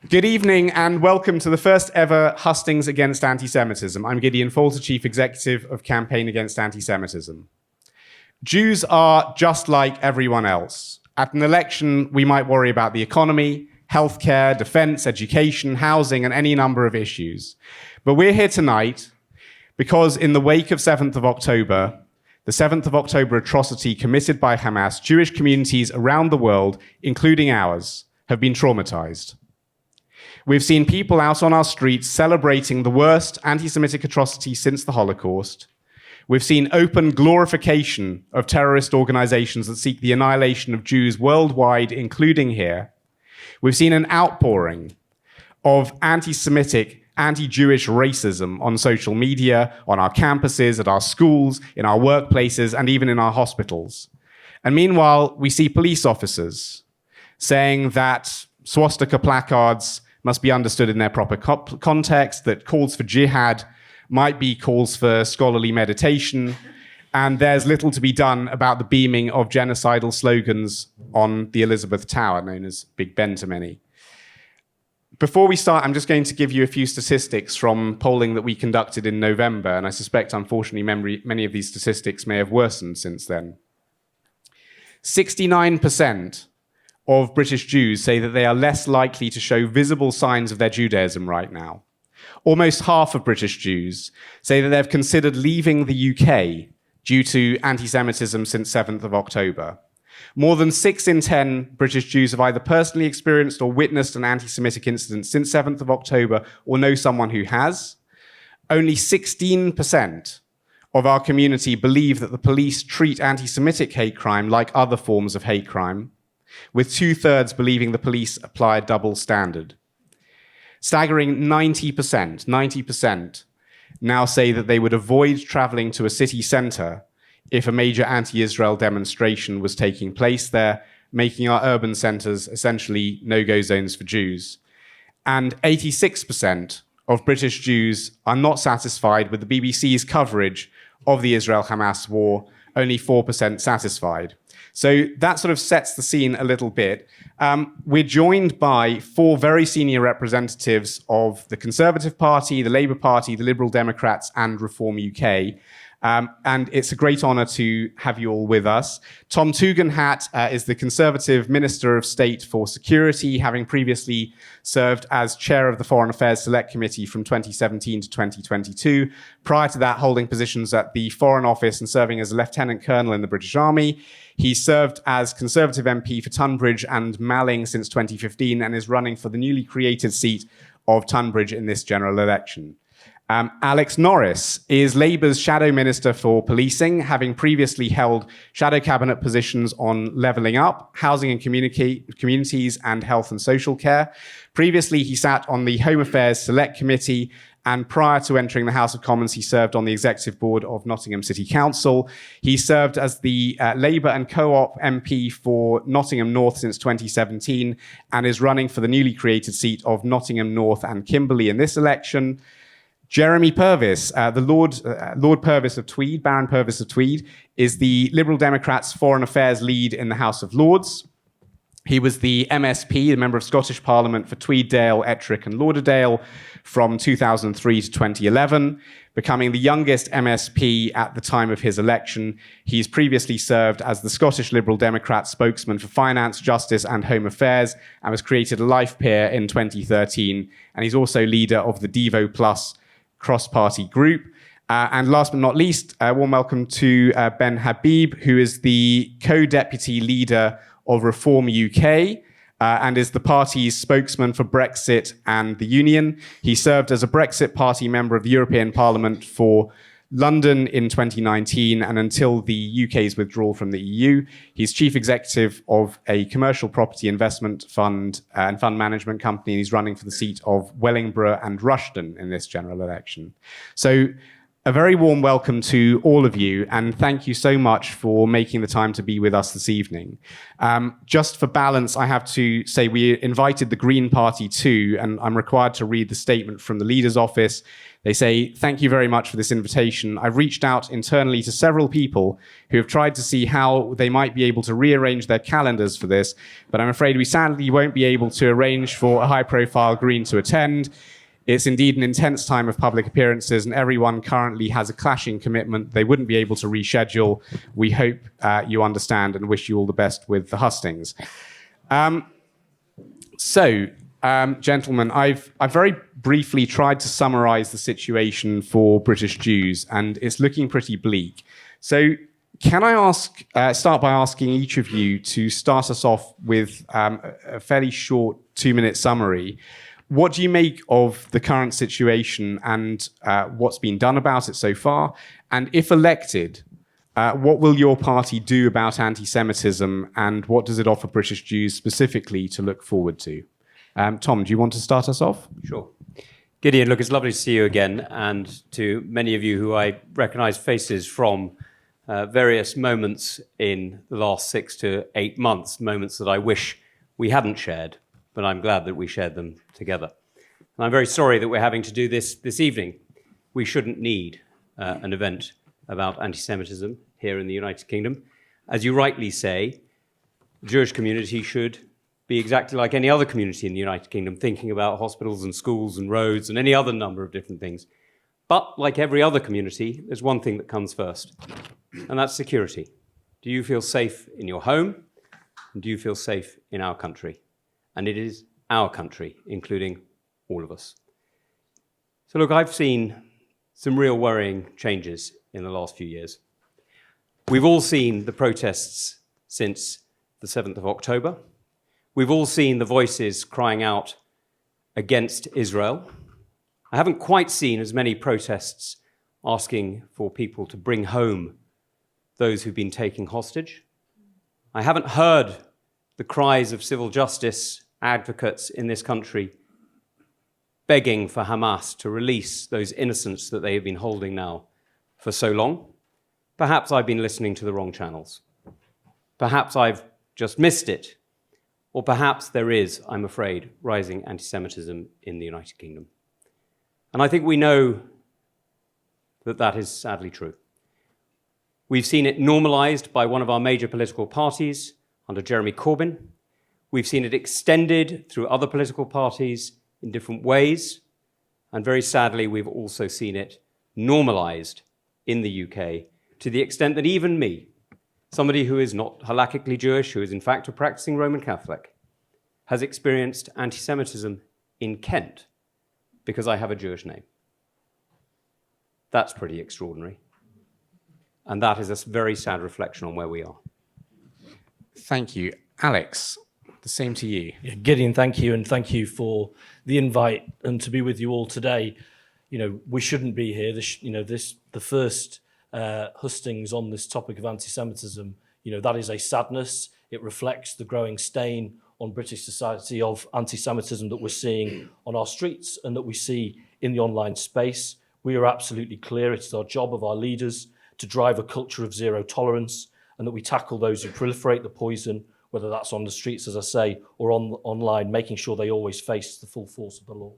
Good evening and welcome to the first ever Hustings Against Antisemitism. I'm Gideon Falter, Chief Executive of Campaign Against Antisemitism. Jews are just like everyone else. At an election, we might worry about the economy, healthcare, defense, education, housing, and any number of issues. But we're here tonight because in the wake of 7th of October, the 7th of October atrocity committed by Hamas, Jewish communities around the world, including ours, have been traumatized. We've seen people out on our streets celebrating the worst anti-Semitic atrocity since the Holocaust. We've seen open glorification of terrorist organizations that seek the annihilation of Jews worldwide, including here. We've seen an outpouring of anti-Semitic, anti-Jewish racism on social media, on our campuses, at our schools, in our workplaces, and even in our hospitals. And meanwhile, we see police officers saying that swastika placards must be understood in their proper context, that calls for jihad might be calls for scholarly meditation, and there's little to be done about the beaming of genocidal slogans on the Elizabeth Tower, known as Big Ben to many. Before we start, I'm just going to give you a few statistics from polling that we conducted in November, and I suspect, unfortunately, many of these statistics may have worsened since then. 69% of British Jews say that they are less likely to show visible signs of their Judaism right now. Almost half of British Jews say that they've considered leaving the UK due to anti-Semitism since 7th of October. More than 6 in 10 British Jews have either personally experienced or witnessed an anti-Semitic incident since 7th of October or know someone who has. Only 16% of our community believe that the police treat anti-Semitic hate crime like other forms of hate crime, with 2/3 believing the police apply a double standard. Staggering 90% now say that they would avoid traveling to a city centre if a major anti-Israel demonstration was taking place there, making our urban centres essentially no-go zones for Jews. And 86% of British Jews are not satisfied with the BBC's coverage of the Israel-Hamas war, only 4% satisfied. So that sort of sets the scene a little bit. We're joined by 4 very senior representatives of the Conservative Party, the Labour Party, the Liberal Democrats, and Reform UK. And it's a great honour to have you all with us. Tom Tugendhat is the Conservative Minister of State for Security, having previously served as chair of the Foreign Affairs Select Committee from 2017 to 2022. Prior to that, holding positions at the Foreign Office and serving as a Lieutenant Colonel in the British Army. He served as Conservative MP for Tunbridge and Malling since 2015 and is running for the newly created seat of Tunbridge in this general election. Alex Norris is Labour's Shadow Minister for Policing, having previously held shadow cabinet positions on levelling up, housing and communities, and health and social care. Previously, he sat on the Home Affairs Select Committee, and prior to entering the House of Commons, he served on the Executive Board of Nottingham City Council. He served as the Labour and Co-op MP for Nottingham North since 2017, and is running for the newly created seat of Nottingham North and Kimberley in this election. Jeremy Purvis, the Lord Purvis of Tweed, Baron Purvis of Tweed, is the Liberal Democrats' Foreign Affairs lead in the House of Lords. He was the MSP, the Member of Scottish Parliament for Tweeddale, Ettrick and Lauderdale from 2003 to 2011, becoming the youngest MSP at the time of his election. He's previously served as the Scottish Liberal Democrat spokesman for Finance, Justice and Home Affairs and was created a life peer in 2013. And he's also leader of the Devo Plus cross-party group. And last but not least, a warm welcome to Ben Habib, who is the co-deputy leader of Reform UK and is the party's spokesman for Brexit and the Union. He served as a Brexit Party member of the European Parliament for London in 2019 and until the UK's withdrawal from the EU. He's chief executive of a commercial property investment fund and fund management company. And he's running for the seat of Wellingborough and Rushden in this general election. So a very warm welcome to all of you, and thank you so much for making the time to be with us this evening. Just for balance, I have to say we invited the Green Party too, and I'm required to read the statement from the leader's office. They say, "Thank you very much for this invitation. I've reached out internally to several people who have tried to see how they might be able to rearrange their calendars for this, but I'm afraid we sadly won't be able to arrange for a high-profile Green to attend. It's indeed an intense time of public appearances, and everyone currently has a clashing commitment. They wouldn't be able to reschedule. We hope you understand and wish you all the best with the hustings." Gentlemen, I've very briefly tried to summarize the situation for British Jews, and it's looking pretty bleak. So can I start by asking each of you to start us off with a fairly short 2-minute summary. What do you make of the current situation and what's been done about it so far? And if elected, what will your party do about anti-Semitism, and what does it offer British Jews specifically to look forward to? Tom, do you want to start us off? Sure. Gideon, look, it's lovely to see you again, and to many of you who I recognise faces from various moments in the last 6 to 8 months, moments that I wish we hadn't shared, but I'm glad that we shared them together. And I'm very sorry that we're having to do this evening. We shouldn't need an event about anti-Semitism here in the United Kingdom. As you rightly say, the Jewish community should be exactly like any other community in the United Kingdom, thinking about hospitals and schools and roads and any other number of different things. But like every other community, there's one thing that comes first, and that's security. Do you feel safe in your home? And do you feel safe in our country? And it is our country, including all of us. So look, I've seen some real worrying changes in the last few years. We've all seen the protests since the 7th of October. We've all seen the voices crying out against Israel. I haven't quite seen as many protests asking for people to bring home those who've been taken hostage. I haven't heard the cries of civil justice advocates in this country begging for Hamas to release those innocents that they have been holding now for so long. Perhaps I've been listening to the wrong channels. Perhaps I've just missed it. Or perhaps there is, I'm afraid, rising anti-Semitism in the United Kingdom. And I think we know that that is sadly true. We've seen it normalized by one of our major political parties under Jeremy Corbyn. We've seen it extended through other political parties in different ways. And very sadly, we've also seen it normalized in the UK to the extent that even me, somebody who is not halakhically Jewish, who is in fact a practicing Roman Catholic, has experienced anti-Semitism in Kent because I have a Jewish name. That's pretty extraordinary. And that is a very sad reflection on where we are. Thank you. Alex, the same to you. Yeah, Gideon, thank you, and thank you for the invite and to be with you all today. You know, we shouldn't be here. The first hustings on this topic of anti-Semitism, that is a sadness. It reflects the growing stain on British society of anti-Semitism that we're seeing on our streets and that we see in the online space. We are absolutely clear it is our job of our leaders to drive a culture of zero tolerance, and that we tackle those who proliferate the poison, whether that's on the streets, as I say, or online, making sure they always face the full force of the law.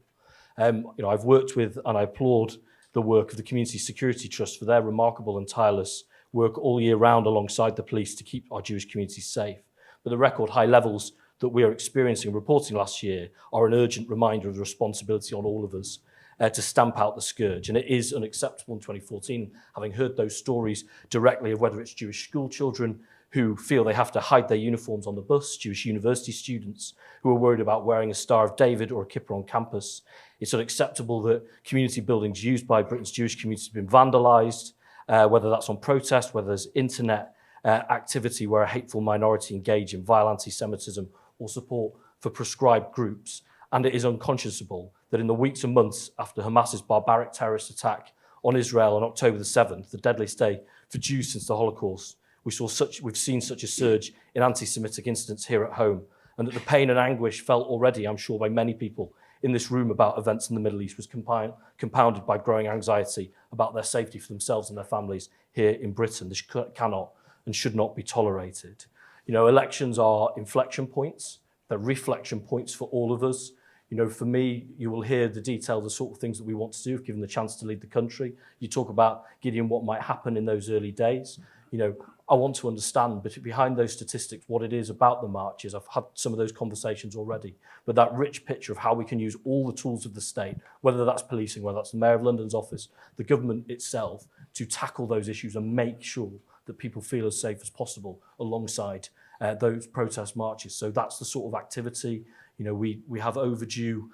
I've worked with, and I applaud the work of the Community Security Trust for their remarkable and tireless work all year round alongside the police to keep our Jewish communities safe. But the record high levels that we are experiencing and reporting last year are an urgent reminder of the responsibility on all of us to stamp out the scourge. And it is unacceptable in 2014, having heard those stories directly of whether it's Jewish school children who feel they have to hide their uniforms on the bus, Jewish university students who are worried about wearing a Star of David or a kippah on campus. It's unacceptable that community buildings used by Britain's Jewish community have been vandalised, whether that's on protest, whether there's internet activity where a hateful minority engage in vile anti-Semitism or support for proscribed groups. And it is unconscionable that in the weeks and months after Hamas's barbaric terrorist attack on Israel on October the 7th, the deadliest day for Jews since the Holocaust, we've seen such a surge in anti-Semitic incidents here at home, and that the pain and anguish felt already, I'm sure, by many people in this room about events in the Middle East was compounded by growing anxiety about their safety for themselves and their families here in Britain. This cannot and should not be tolerated. Elections are inflection points. They're reflection points for all of us. For me, you will hear the detail, the sort of things that we want to do if given the chance to lead the country. You talk about, Gideon, what might happen in those early days. I want to understand, but behind those statistics, what it is about the marches. I've had some of those conversations already, but that rich picture of how we can use all the tools of the state, whether that's policing, whether that's the Mayor of London's office, the government itself, to tackle those issues and make sure that people feel as safe as possible alongside those protest marches. So that's the sort of activity. We have overdue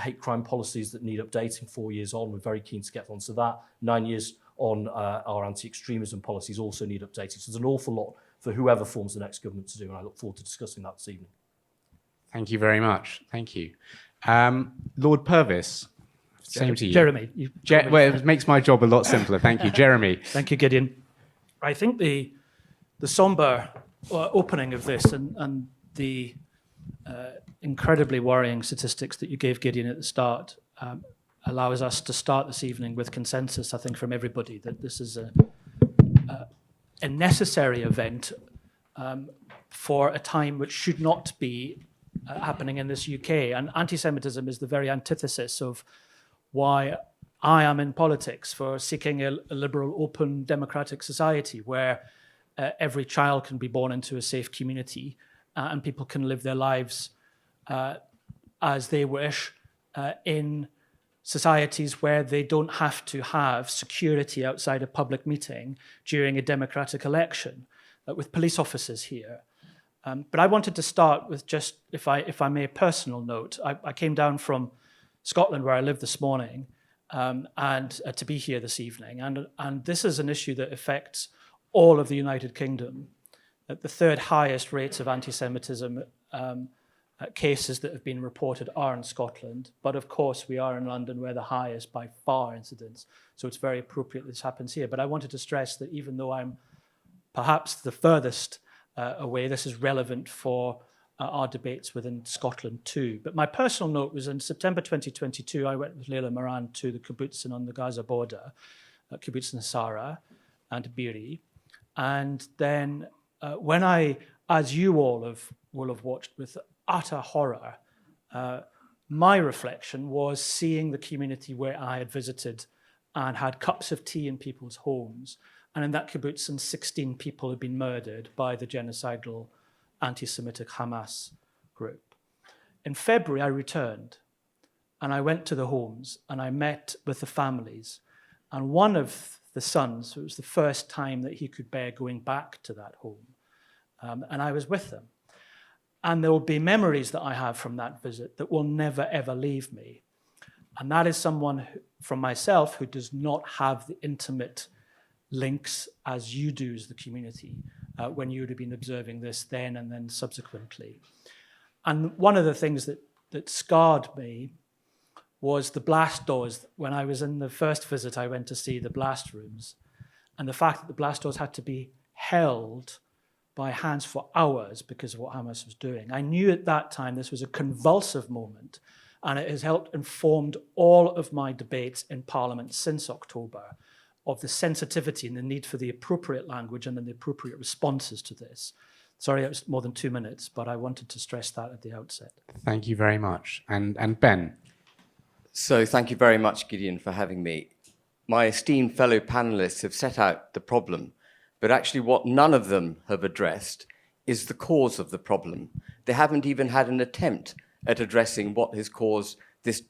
hate crime policies that need updating 4 years on. We're very keen to get onto that. 9 years on our anti-extremism policies also need updating. So there's an awful lot for whoever forms the next government to do, and I look forward to discussing that this evening. Thank you very much. Thank you. Lord Purvis, same to you. Jeremy. Well, it makes my job a lot simpler. Thank you. Jeremy. Thank you, Gideon. I think the somber opening of this and the incredibly worrying statistics that you gave, Gideon, at the start allows us to start this evening with consensus, I think, from everybody that this is a necessary event for a time which should not be happening in this UK. And anti-Semitism is the very antithesis of why I am in politics, for seeking a liberal, open, democratic society where every child can be born into a safe community and people can live their lives as they wish in societies where they don't have to have security outside a public meeting during a democratic election, with police officers here. But I wanted to start with just, if I may, a personal note. I came down from Scotland, where I live this morning, and to be here this evening. And this is an issue that affects all of the United Kingdom. The third highest rates of anti-Semitism cases that have been reported are in Scotland. But of course, we are in London, where the highest by far incidents. So it's very appropriate this happens here. But I wanted to stress that even though I'm perhaps the furthest away, this is relevant for our debates within Scotland too. But my personal note was in September 2022, I went with Leila Moran to the kibbutzim on the Gaza border, kibbutz Nasara and Biri. And then when I, as you all will have watched with utter horror, my reflection was seeing the community where I had visited and had cups of tea in people's homes. And in that kibbutz, 16 people had been murdered by the genocidal anti-Semitic Hamas group. In February, I returned and I went to the homes and I met with the families. And one of the sons, it was the first time that he could bear going back to that home. And I was with them. And there will be memories that I have from that visit that will never, ever leave me. And that is someone from myself who does not have the intimate links as you do as the community when you would have been observing this then and then subsequently. And one of the things that scarred me was the blast doors. When I was in the first visit, I went to see the blast rooms, and the fact that the blast doors had to be held by hands for hours because of what Hamas was doing. I knew at that time this was a convulsive moment, and it has helped informed all of my debates in Parliament since October of the sensitivity and the need for the appropriate language and then the appropriate responses to this. Sorry, it was more than 2 minutes, but I wanted to stress that at the outset. Thank you very much. And Ben. So thank you very much, Gideon, for having me. My esteemed fellow panelists have set out the problem, but actually what none of them have addressed is the cause of the problem. They haven't even had an attempt at addressing what has caused this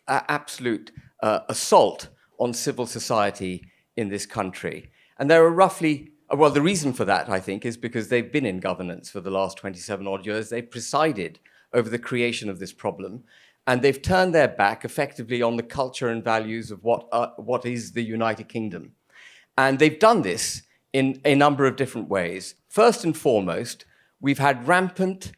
absolute assault on civil society in this country. And there are roughly, well, the reason for that, I think, is because they've been in governance for the last 27 odd years. They've presided over the creation of this problem, and they've turned their back effectively on the culture and values of what is the United Kingdom. And they've done this in a number of different ways. First and foremost, we've had rampant,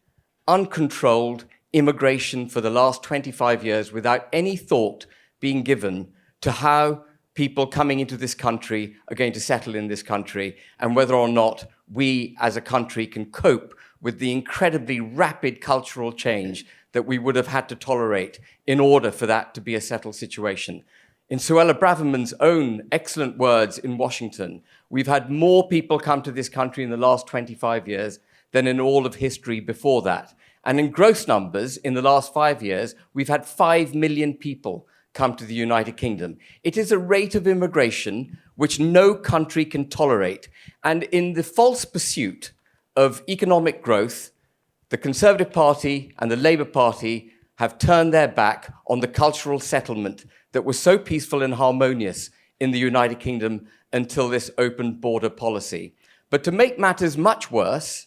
uncontrolled immigration for the last 25 years without any thought being given to how people coming into this country are going to settle in this country and whether or not we as a country can cope with the incredibly rapid cultural change that we would have had to tolerate in order for that to be a settled situation. In Suella Braverman's own excellent words in Washington, we've had more people come to this country in the last 25 years than in all of history before that. And in gross numbers, in the last 5 years, we've had 5 million people come to the United Kingdom. It is a rate of immigration which no country can tolerate. And in the false pursuit of economic growth, the Conservative Party and the Labour Party have turned their back on the cultural settlement that was so peaceful and harmonious in the United Kingdom until this open border policy. But to make matters much worse,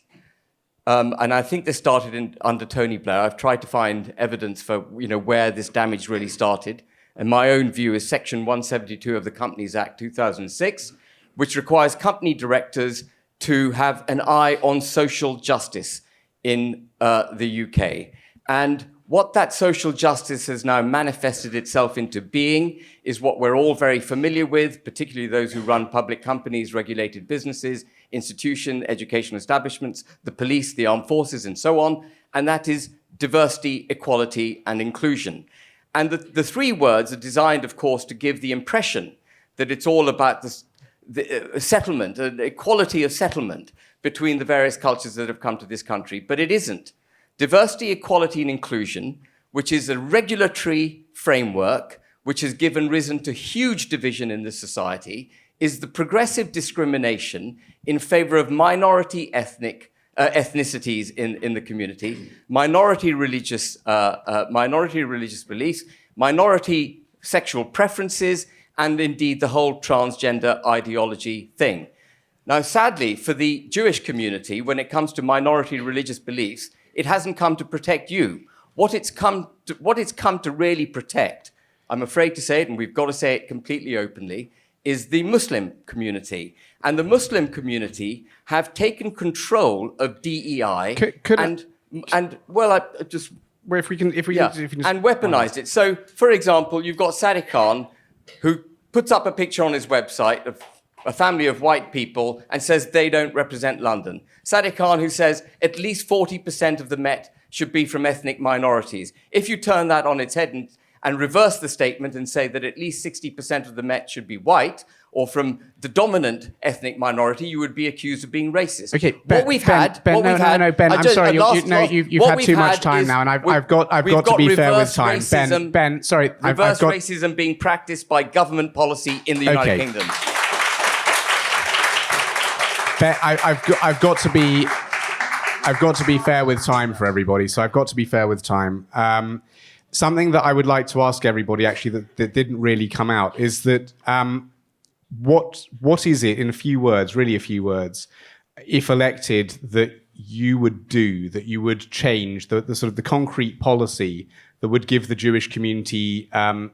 and I think this started under Tony Blair, I've tried to find evidence for where this damage really started. And my own view is Section 172 of the Companies Act 2006, which requires company directors to have an eye on social justice in the UK. And what that social justice has now manifested itself into being is what we're all very familiar with, particularly those who run public companies, regulated businesses, institutions, educational establishments, the police, the armed forces, and so on. And that is diversity, equality, and inclusion. And the three words are designed, of course, to give the impression that it's all about the settlement, equality of settlement between the various cultures that have come to this country. But it isn't. Diversity, equality, and inclusion, which is a regulatory framework which has risen to huge division in this society, is the progressive discrimination in favor of minority ethnicities in the community, minority religious beliefs, minority sexual preferences, and indeed the whole transgender ideology thing. Now, sadly, for the Jewish community, when it comes to minority religious beliefs, it hasn't come to protect you. What it's come to really protect, I'm afraid to say it, and we've got to say it completely openly, is the Muslim community. And the Muslim community have taken control of DEI and weaponized it. So, for example, you've got Sadiq Khan, who puts up a picture on his website of a family of white people and says they don't represent London. Sadiq Khan, who says at least 40% of the Met should be from ethnic minorities. If you turn that on its head and reverse the statement and say that at least 60% of the Met should be white or from the dominant ethnic minority, you would be accused of being racist. Okay, Ben, I'm sorry, you've had too much time now, and I've got to be fair with time. Ben, sorry, reverse racism being practiced by government policy in the United Kingdom. Ben, I've got to be fair with time for everybody. So I've got to be fair with time. Something that I would like to ask everybody, actually, that didn't really come out, is that what is it, in a few words, really a few words, if elected, that you would do, that you would change, the sort of the concrete policy that would give the Jewish community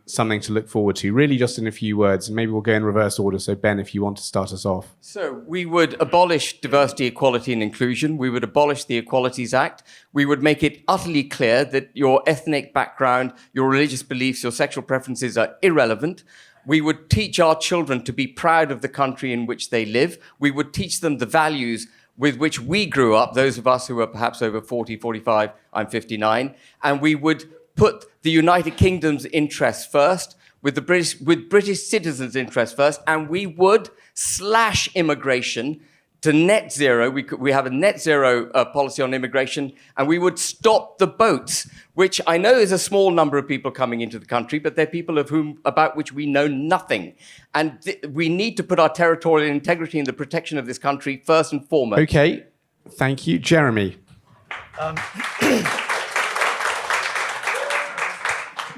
something to look forward to? Really just in a few words, and maybe we'll go in reverse order. So Ben, if you want to start us off. So we would abolish diversity, equality, and inclusion. We would abolish the Equalities Act. We would make it utterly clear that your ethnic background, your religious beliefs, your sexual preferences are irrelevant. We would teach our children to be proud of the country in which they live. We would teach them the values with which we grew up, those of us who are perhaps over 40, 45, I'm 59, and we would put the United Kingdom's interests first, with British citizens' interests first, and we would slash immigration to net zero. We have a net zero policy on immigration, and we would stop the boats, which I know is a small number of people coming into the country, but they're people about which we know nothing. And we need to put our territorial integrity in the protection of this country first and foremost. Okay, thank you. Jeremy.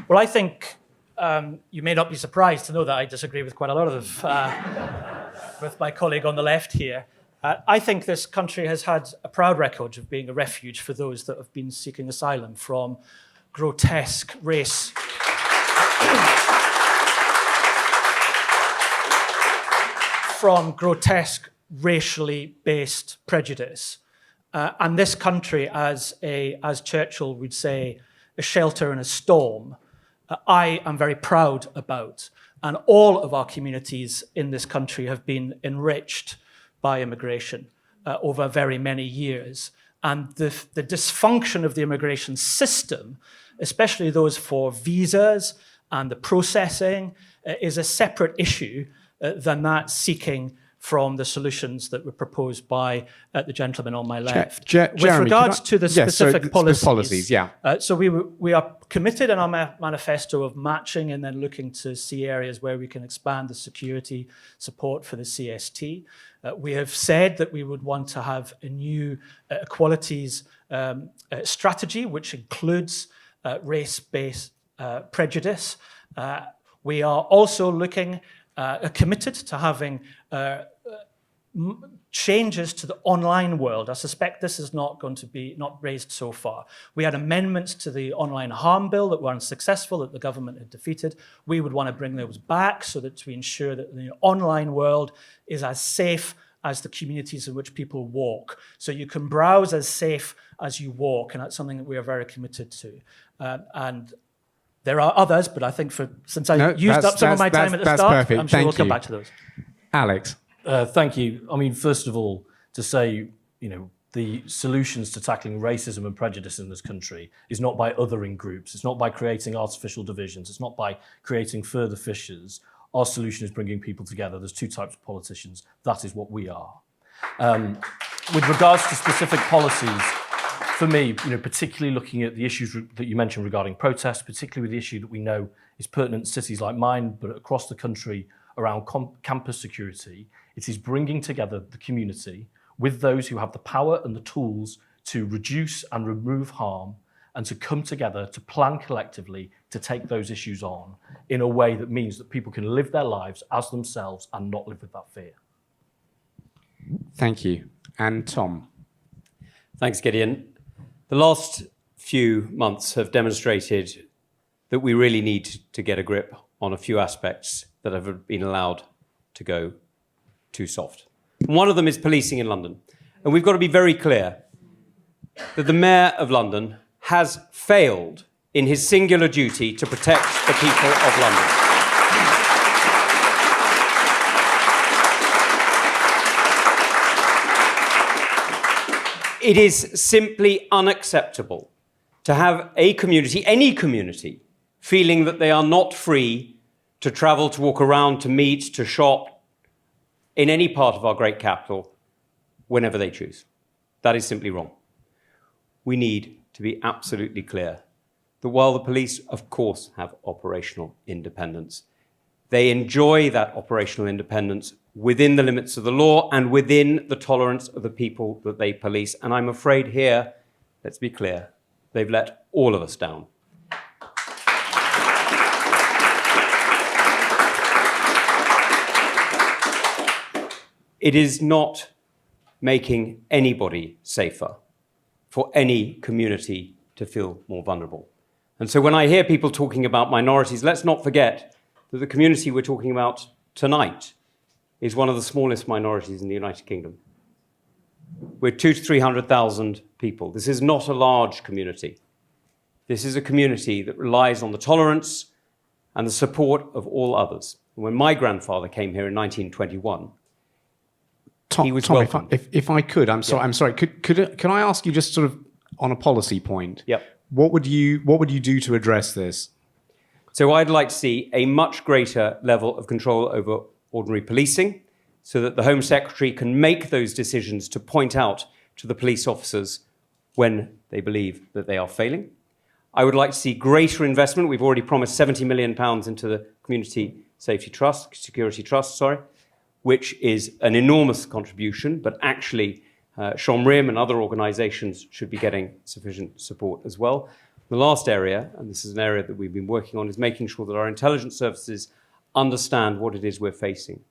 Well, I think you may not be surprised to know that I disagree with quite a lot of with my colleague on the left here. I think this country has had a proud record of being a refuge for those that have been seeking asylum from grotesque race. From grotesque racially based prejudice. And this country, as Churchill would say, a shelter in a storm, I am very proud about. And all of our communities in this country have been enriched by immigration over very many years. And the dysfunction of the immigration system, especially those for visas and the processing, is a separate issue than that seeking from the solutions that were proposed by the gentleman on my left. Jeremy, with regards to the specific policies, yeah. So we are committed in our manifesto of matching and then looking to see areas where we can expand the security support for the CST. We have said that we would want to have a new equalities strategy, which includes race-based prejudice. We are also committed to having changes to the online world. I suspect this is not going to be raised so far. We had amendments to the online harm bill that were unsuccessful, that the government had defeated. We would want to bring those back so that to ensure that the online world is as safe as the communities in which people walk. So you can browse as safe as you walk, and that's something that we are very committed to. And there are others, but I think since I used up some of my time at the start, perfect. I'm sure we'll Thank come you. back to those. Alex. Thank you. I mean, first of all, to say, the solutions to tackling racism and prejudice in this country is not by othering groups. It's not by creating artificial divisions. It's not by creating further fissures. Our solution is bringing people together. There's two types of politicians. That is what we are. With regards to specific policies, for me, particularly looking at the issues that you mentioned regarding protests, particularly with the issue that we know is pertinent in cities like mine, but across the country around campus security, it is bringing together the community with those who have the power and the tools to reduce and remove harm and to come together to plan collectively to take those issues on in a way that means that people can live their lives as themselves and not live with that fear. Thank you. And Tom. Thanks, Gideon. The last few months have demonstrated that we really need to get a grip on a few aspects that have been allowed to go too soft. One of them is policing in London. And we've got to be very clear that the Mayor of London has failed in his singular duty to protect the people of London. It is simply unacceptable to have a community, any community, feeling that they are not free to travel, to walk around, to meet, to shop in any part of our great capital whenever they choose. That is simply wrong. We need to be absolutely clear that while the police, of course, have operational independence, they enjoy that operational independence within the limits of the law and within the tolerance of the people that they police. And I'm afraid here, let's be clear, they've let all of us down. It is not making anybody safer for any community to feel more vulnerable. And so when I hear people talking about minorities, let's not forget that the community we're talking about tonight is one of the smallest minorities in the United Kingdom. We're 200,000 to 300,000 people. This is not a large community. This is a community that relies on the tolerance and the support of all others. When my grandfather came here in 1921, he was welcomed. If I could, I'm sorry. Can I ask you just sort of on a policy point? Yep. What would you do to address this? So I'd like to see a much greater level of control over ordinary policing so that the Home Secretary can make those decisions to point out to the police officers when they believe that they are failing. I would like to see greater investment. We've already promised £70 million into the Community Security Trust, which is an enormous contribution, but actually Shomrim and other organisations should be getting sufficient support as well. The last area, and this is an area that we've been working on, is making sure that our intelligence services understand what it is we're facing.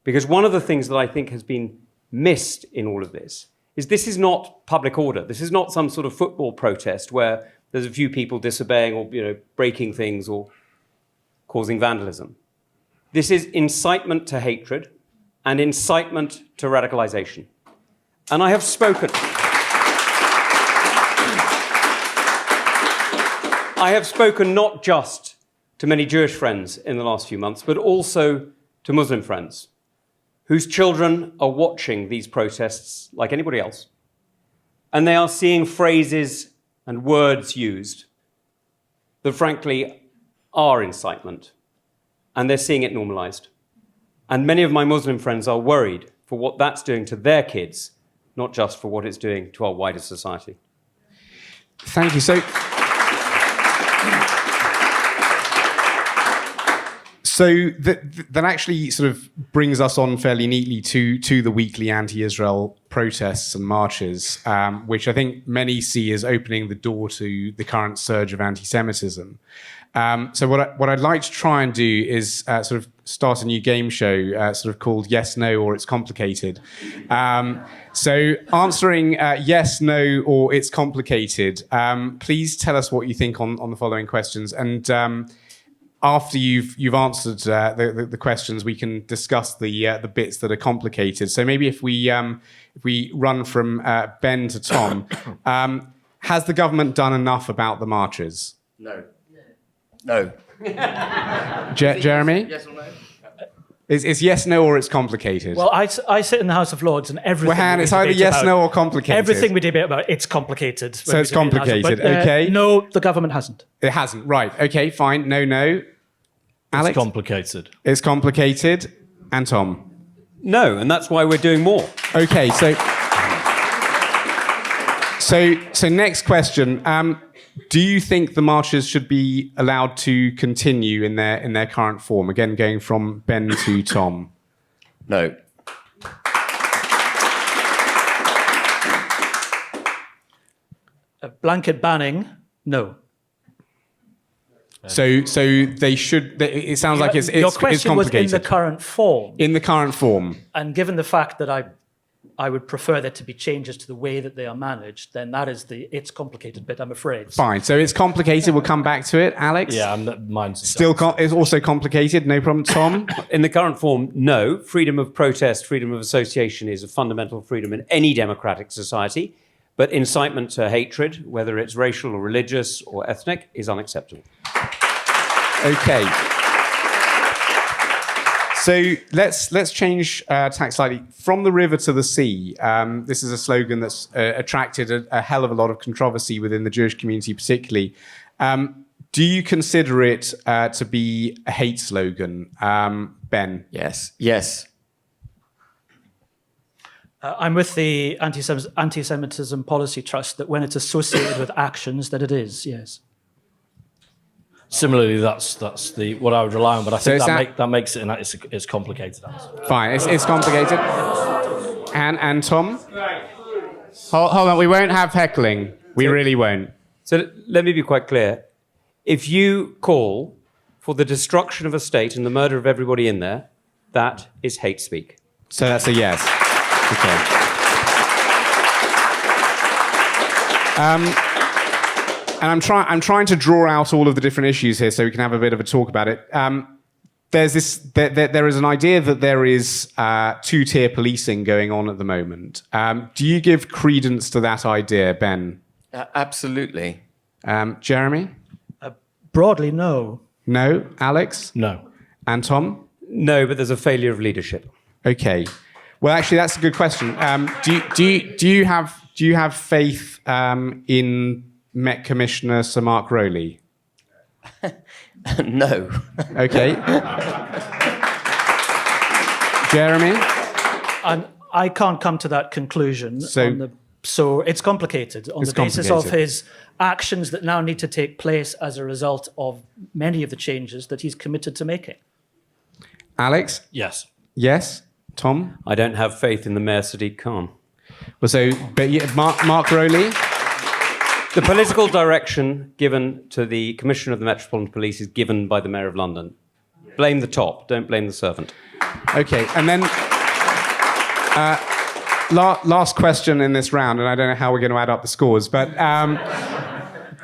Because one of the things that I think has been missed in all of this is not public order. This is not some sort of football protest where there's a few people disobeying or breaking things or causing vandalism. This is incitement to hatred and incitement to radicalization. And I have spoken. I have spoken not just to many Jewish friends in the last few months, but also to Muslim friends whose children are watching these protests like anybody else, And they are seeing phrases and words used that frankly are incitement. And they're seeing it normalized. And many of my Muslim friends are worried for what that's doing to their kids, not just for what it's doing to our wider society. Thank you. So that actually sort of brings us on fairly neatly to the weekly anti-Israel protests and marches, which I think many see as opening the door to the current surge of anti-Semitism. So what I'd like to try and do is sort of start a new game show, sort of called Yes, No, or It's Complicated. So answering yes, no, or it's complicated, please tell us what you think on the following questions. And after you've answered the questions, we can discuss the bits that are complicated. So maybe if we run from Ben to Tom, has the government done enough about the marches? No. No. Jeremy? Yes or no? It's yes, no, or it's complicated. Well, I sit in the House of Lords, and everything. Well, it's either yes, no, or complicated. Everything we debate about, it's complicated. So it's complicated, But, okay. No, the government hasn't. It hasn't. Right. Okay, fine. No. Alex? It's complicated. It's complicated. And Tom? No, and that's why we're doing more. Okay, so next question. Do you think the marches should be allowed to continue in their current form? Again, going from Ben to Tom. No. A blanket banning, no. So they should. It sounds like it's Your question was complicated. in the current form. In the current form. And given the fact that I would prefer there to be changes to the way that they are managed, then that is it's complicated bit, I'm afraid. Fine. So it's complicated. We'll come back to it. Alex? Yeah, mine's Still it's also complicated. No problem. Tom? In the current form, no. Freedom of protest, freedom of association is a fundamental freedom in any democratic society. But incitement to hatred, whether it's racial or religious or ethnic, is unacceptable. Okay. So let's change tack slightly. From the river to the sea. This is a slogan that's attracted a hell of a lot of controversy within the Jewish community, particularly. Do you consider it to be a hate slogan, Ben? Yes. Yes. I'm with the Antisemitism Policy Trust that when it's associated with actions, that it is, yes. Similarly, that's what I would rely on, but I think So that makes it it's complicated answer. Fine, it's complicated. And Tom? Hold on, we won't have heckling. We really won't. So let me be quite clear. If you call for the destruction of a state and the murder of everybody in there, that is hate speak. So that's a yes. Okay. And I'm trying to draw out all of the different issues here so we can have a bit of a talk about it. There is an idea that there is two-tier policing going on at the moment. Do you give credence to that idea, Ben? Absolutely. Jeremy? Broadly, no. No? Alex? No. And Tom? No, but there's a failure of leadership. Okay. Well, actually, that's a good question. Do you have faith in Met Commissioner Sir Mark Rowley? No. Okay. Jeremy? And I can't come to that conclusion. So it's complicated on the basis of his actions that now need to take place as a result of many of the changes that he's committed to making. Alex? Yes. Yes? Tom? I don't have faith in the Mayor Sadiq Khan. Well, but Mark Rowley? The political direction given to the Commissioner of the Metropolitan Police is given by the Mayor of London. Blame the top, don't blame the servant. Okay, and then last question in this round, and I don't know how we're going to add up the scores, but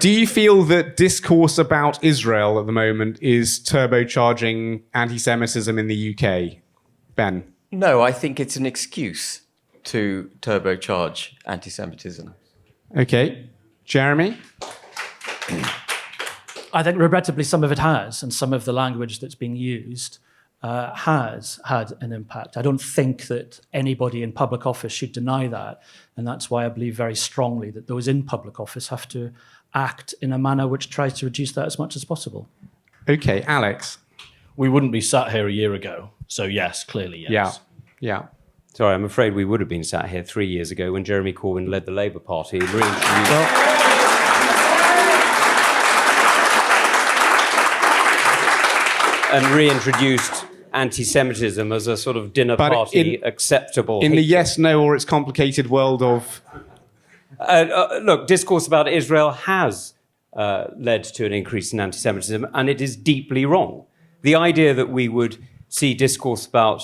do you feel that discourse about Israel at the moment is turbocharging anti-Semitism in the UK? Ben? No, I think it's an excuse to turbocharge anti-Semitism. Okay. Jeremy? I think regrettably some of it has, and some of the language that's being used has had an impact. I don't think that anybody in public office should deny that. And that's why I believe very strongly that those in public office have to act in a manner which tries to reduce that as much as possible. Okay, Alex. We wouldn't be sat here a year ago. So yes, clearly yes. Yeah. Sorry, I'm afraid we would have been sat here 3 years ago when Jeremy Corbyn led the Labour Party and reintroduced anti-Semitism as a sort of dinner party acceptable. In the yes, no, or it's complicated world of... Look, discourse about Israel has led to an increase in anti-Semitism, and it is deeply wrong. The idea that we would see discourse about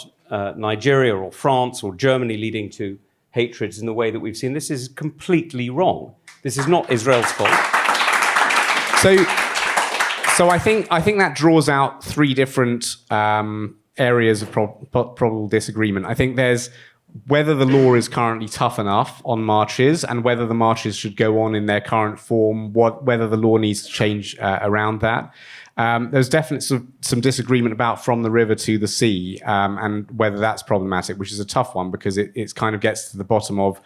Nigeria or France or Germany leading to hatreds in the way that we've seen, this is completely wrong. This is not Israel's fault. So I think that draws out three different areas of probable disagreement. I think there's whether the law is currently tough enough on marches and whether the marches should go on in their current form, whether the law needs to change around that. There's definitely some disagreement about from the river to the sea and whether that's problematic, which is a tough one because it kind of gets to the bottom of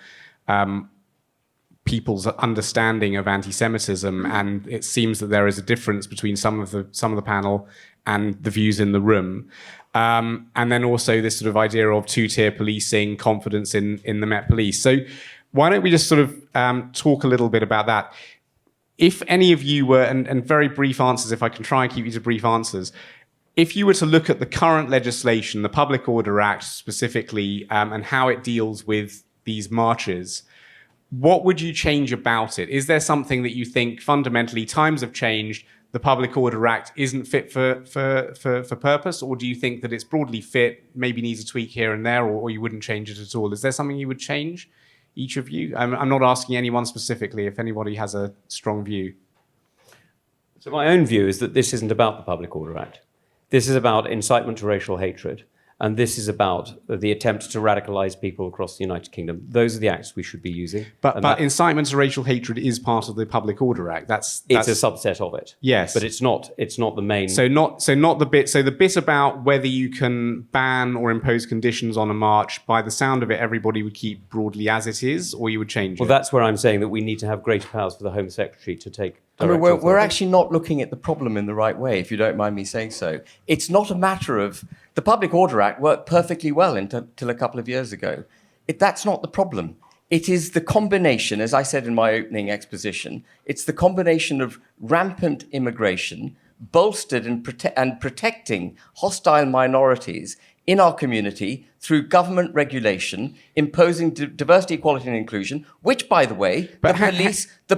people's understanding of anti-Semitism, and it seems that there is a difference between some of the panel and the views in the room. And then also this sort of idea of two-tier policing, confidence in the Met Police. So why don't we just sort of talk a little bit about that? If any of you were, and very brief answers, if I can try and keep you to brief answers, if you were to look at the current legislation, the Public Order Act specifically, and how it deals with these marches, what would you change about it? Is there something that you think fundamentally times have changed, the Public Order Act isn't fit for purpose, or do you think that it's broadly fit, maybe needs a tweak here and there, or you wouldn't change it at all? Is there something you would change, each of you? I'm not asking anyone specifically, if anybody has a strong view. So my own view is that this isn't about the Public Order Act. This is about incitement to racial hatred. And this is about the attempt to radicalize people across the United Kingdom. Those are the acts we should be using. But incitement to racial hatred is part of the Public Order Act. It's a subset of it. Yes, but it's not the main. So the bit about whether you can ban or impose conditions on a march. By the sound of it, everybody would keep broadly as it is, or you would change it. Well, that's where I'm saying that we need to have greater powers for the Home Secretary to take. I mean, we're actually not looking at the problem in the right way, if you don't mind me saying so. It's not a matter of... The Public Order Act worked perfectly well until a couple of years ago. That's not the problem. It is the combination, as I said in my opening exposition, it's the combination of rampant immigration, bolstered and protecting hostile minorities in our community through government regulation, imposing diversity, equality, and inclusion, which, by the way, the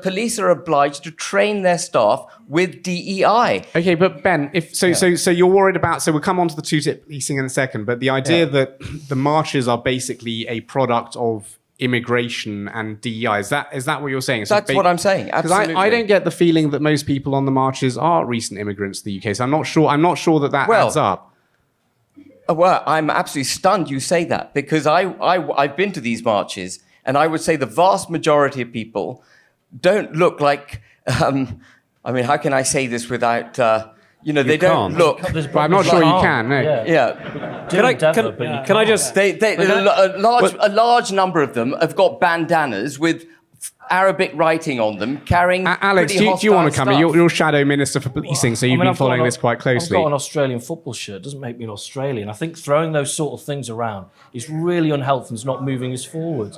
police are obliged to train their staff with DEI. Okay, but Ben, so you're worried about, so we'll come on to the two-tip policing in a second, but the idea that the marches are basically a product of immigration and DEI, is that what you're saying? So that's what I'm saying, absolutely. Because I don't get the feeling that most people on the marches are recent immigrants to the UK, so I'm not sure that adds up. Well, I'm absolutely stunned you say that, because I've been to these marches, and I would say the vast majority of people don't look like, I mean, how can I say this without, they don't look... But I'm not sure you can, no. Yeah. Can I just... A large number of them have got bandanas with Arabic writing on them, carrying Alex, do you want to come in? You're Shadow Minister for Policing, so you've been following this quite closely. I've got an Australian football shirt. It doesn't make me an Australian. I think throwing those sort of things around is really unhelpful and is not moving us forward.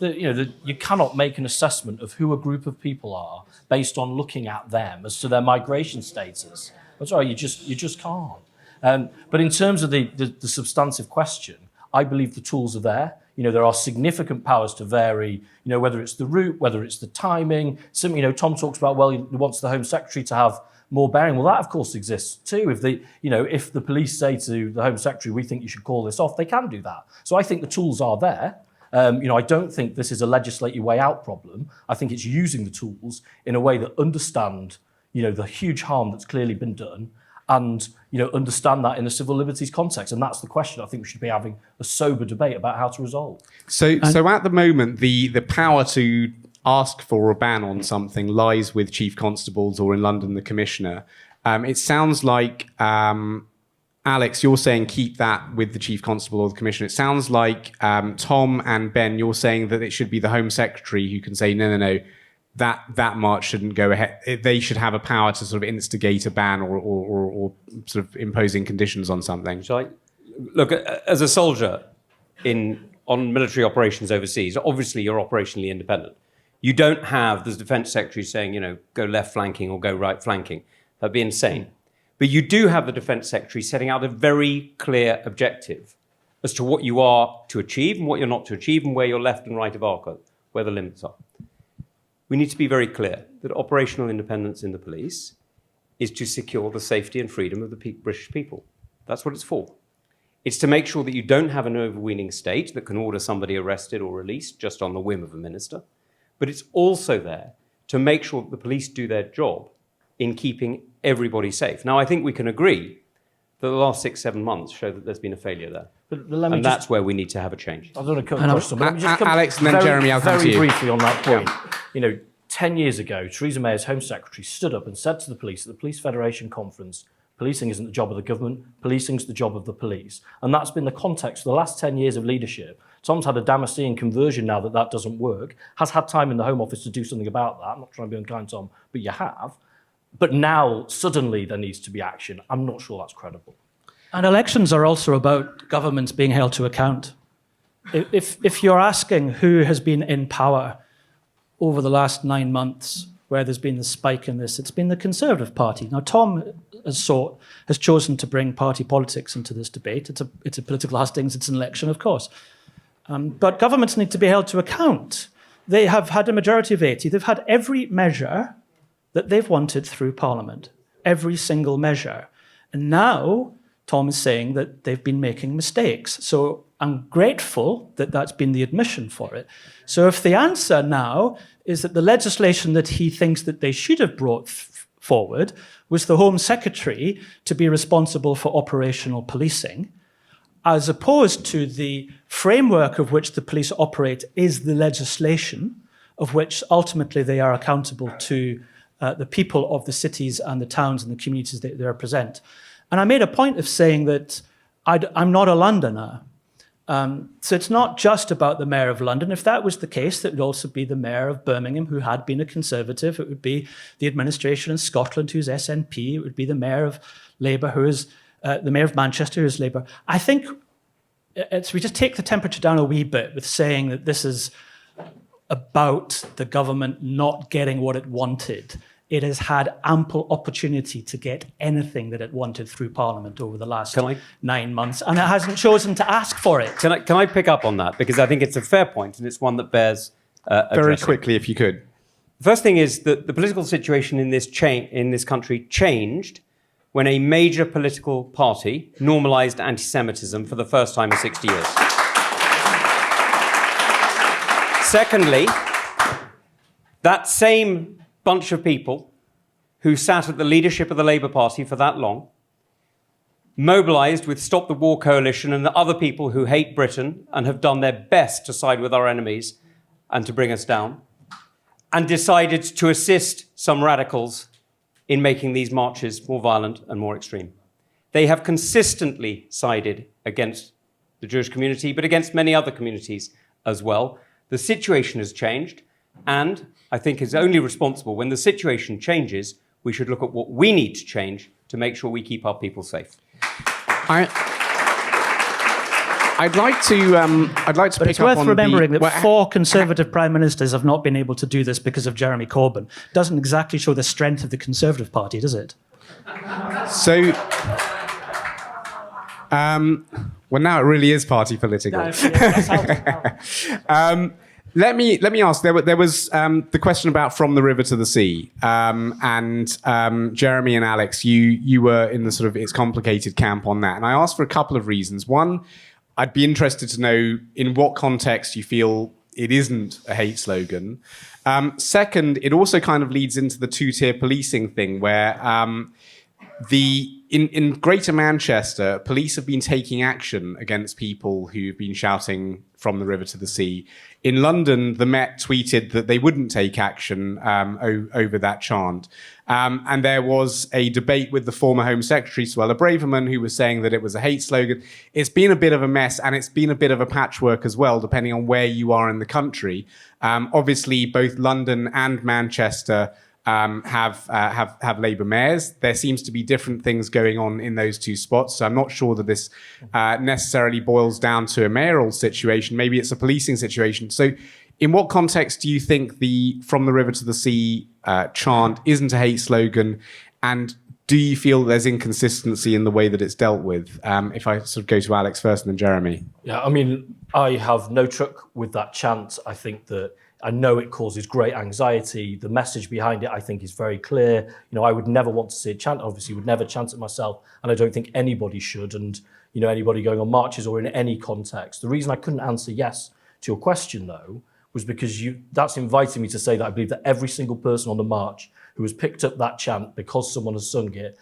You cannot make an assessment of who a group of people are based on looking at them as to their migration status. I'm sorry, you just can't. But in terms of the substantive question, I believe the tools are there. There are significant powers to vary, whether it's the route, whether it's the timing. Tom talks about, he wants the Home Secretary to have more bearing. Well, that, of course, exists too. If the police say to the Home Secretary, we think you should call this off, they can do that. So I think the tools are there. I don't think this is a legislative way out problem. I think it's using the tools in a way that understand, the huge harm that's clearly been done, and understand that in a civil liberties context. And that's the question I think we should be having a sober debate about how to resolve. So at the moment, the power to ask for a ban on something lies with chief constables, or in London, the commissioner. It sounds like, Alex, you're saying keep that with the Chief Constable or the Commissioner. It sounds like, Tom and Ben, you're saying that it should be the Home Secretary who can say, no, that march shouldn't go ahead. They should have a power to sort of instigate a ban or sort of imposing conditions on something. Shall I? Look, as a soldier on military operations overseas, obviously you're operationally independent. You don't have the Defence Secretary saying, go left flanking or go right flanking. That'd be insane. But you do have the Defence Secretary setting out a very clear objective as to what you are to achieve and what you're not to achieve and where your left and right of arc are, where the limits are. We need to be very clear that operational independence in the police is to secure the safety and freedom of the British people. That's what it's for. It's to make sure that you don't have an overweening state that can order somebody arrested or released just on the whim of a minister. But it's also there to make sure that the police do their job in keeping everybody safe. Now, I think we can agree that the last 6-7 months show that there's been a failure there. And that's where we need to have a change. I don't want to cut across them, but let me just come Alex and then Jeremy, I'll come to you. Very briefly on that point. 10 years ago, Theresa May's Home Secretary stood up and said to the police at the Police Federation conference, policing isn't the job of the government, policing's the job of the police. And that's been the context for the last 10 years of leadership. Tom's had a Damascene conversion now that doesn't work, has had time in the Home Office to do something about that. I'm not trying to be unkind, Tom, but you have. But now, suddenly, there needs to be action. I'm not sure that's credible. And elections are also about governments being held to account. If you're asking who has been in power over the last 9 months, where there's been the spike in this, it's been the Conservative Party. Now, Tom has chosen to bring party politics into this debate. It's a political hustings, it's an election, of course. But governments need to be held to account. They have had a majority of 80. They've had every measure that they've wanted through Parliament, every single measure. And now Tom is saying that they've been making mistakes. So I'm grateful that that's been the admission for it. So if the answer now is that the legislation that he thinks that they should have brought forward was the Home Secretary to be responsible for operational policing, as opposed to the framework of which the police operate is the legislation of which ultimately they are accountable to the people of the cities and the towns and the communities that they represent. And I made a point of saying that I'm not a Londoner. So it's not just about the Mayor of London. If that was the case, it would also be the Mayor of Birmingham, who had been a Conservative. It would be the administration in Scotland, who's SNP. It would be the Mayor of Labour, who is the Mayor of Manchester, who is Labour. I think we just take the temperature down a wee bit with saying that this is about the government not getting what it wanted. It has had ample opportunity to get anything that it wanted through Parliament over the last 9 months, and it hasn't chosen to ask for it. Can I pick up on that? Because I think it's a fair point, and it's one that bears addressing. Very quickly, if you could. The first thing is that the political situation in this country changed when a major political party normalised anti-Semitism for the first time in 60 years. Secondly, that same bunch of people who sat at the leadership of the Labour Party for that long, mobilised with Stop the War Coalition and the other people who hate Britain and have done their best to side with our enemies and to bring us down, and decided to assist some radicals in making these marches more violent and more extreme. They have consistently sided against the Jewish community, but against many other communities as well. The situation has changed, and I think is only responsible when the situation changes, we should look at what we need to change to make sure we keep our people safe. I'd like to but it's worth remembering that 4 Conservative prime ministers have not been able to do this because of Jeremy Corbyn. Doesn't exactly show the strength of the Conservative Party, does it? So, well, now it really is party political. Let me ask. There was the question about from the river to the sea, and Jeremy and Alex, you were in the sort of it's complicated camp on that, and I asked for a couple of reasons. One, I'd be interested to know in what context you feel it isn't a hate slogan. Second, it also kind of leads into the 2-tier policing thing, where In Greater Manchester, police have been taking action against people who've been shouting from the river to the sea. In London, the Met tweeted that they wouldn't take action over that chant. And there was a debate with the former Home Secretary, Suella Braverman, who was saying that it was a hate slogan. It's been a bit of a mess, and it's been a bit of a patchwork as well, depending on where you are in the country. Obviously, both London and Manchester have Labour mayors. There seems to be different things going on in those two spots. So I'm not sure that this necessarily boils down to a mayoral situation. Maybe it's a policing situation. So in what context do you think the From the River to the Sea chant isn't a hate slogan? And do you feel there's inconsistency in the way that it's dealt with? If I sort of go to Alex first and then Jeremy. Yeah, I mean, I have no truck with that chant. I think that I know it causes great anxiety. The message behind it, I think, is very clear. You know, I would never want to see it chant. Obviously, would never chant it myself, and I don't think anybody should. And you know, anybody going on marches or in any context. The reason I couldn't answer yes to your question, though, was because that's inviting me to say that I believe that every single person on the march who has picked up that chant because someone has sung it,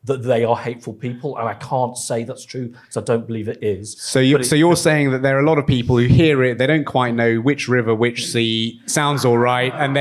that they are hateful people, and I can't say that's true because I don't believe it is. So you're saying that there are a lot of people who hear it, they don't quite know which river, which sea sounds all right, and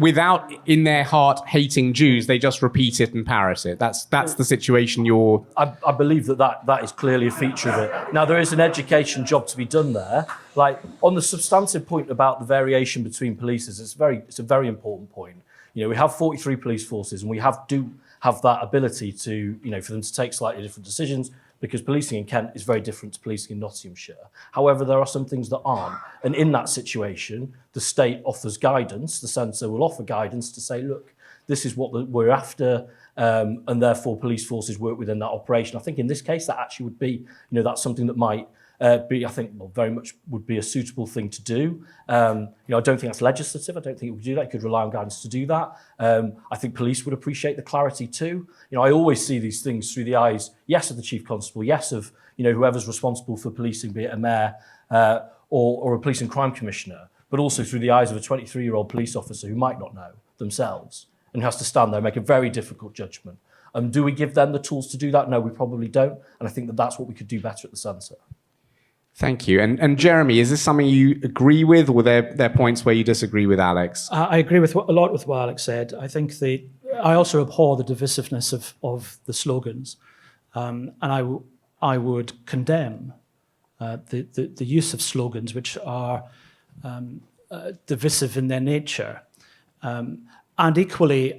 without in their heart hating Jews, they just repeat it and parrot it. That's the situation you're. I believe that is clearly a feature of it. Now there is an education job to be done there. Like on the substantive point about the variation between polices, it's a very important point. You know, we have 43 police forces, and we do have that ability to, you know, for them to take slightly different decisions, because policing in Kent is very different to policing in Nottinghamshire. However, there are some things that aren't. And in that situation, the state offers guidance, the censor will offer guidance to say, look, this is what we're after, and therefore police forces work within that operation. I think in this case, that actually would be, you know, that's something that might I think very much would be a suitable thing to do. You know, I don't think that's legislative. I don't think it would do that. You could rely on guidance to do that. I think police would appreciate the clarity too. You know, I always see these things through the eyes, yes, of the chief constable, yes, of, you know, whoever's responsible for policing, be it a mayor or a police and crime commissioner, but also through the eyes of a 23-year-old police officer who might not know themselves and who has to stand there and make a very difficult judgment. Do we give them the tools to do that? No, we probably don't. And I think that that's what we could do better at the censor. Thank you. And Jeremy, is this something you agree with, or there are points where you disagree with Alex? I agree with a lot with what Alex said. I think I also abhor the divisiveness of the slogans, and I would condemn the use of slogans which are divisive in their nature. And equally,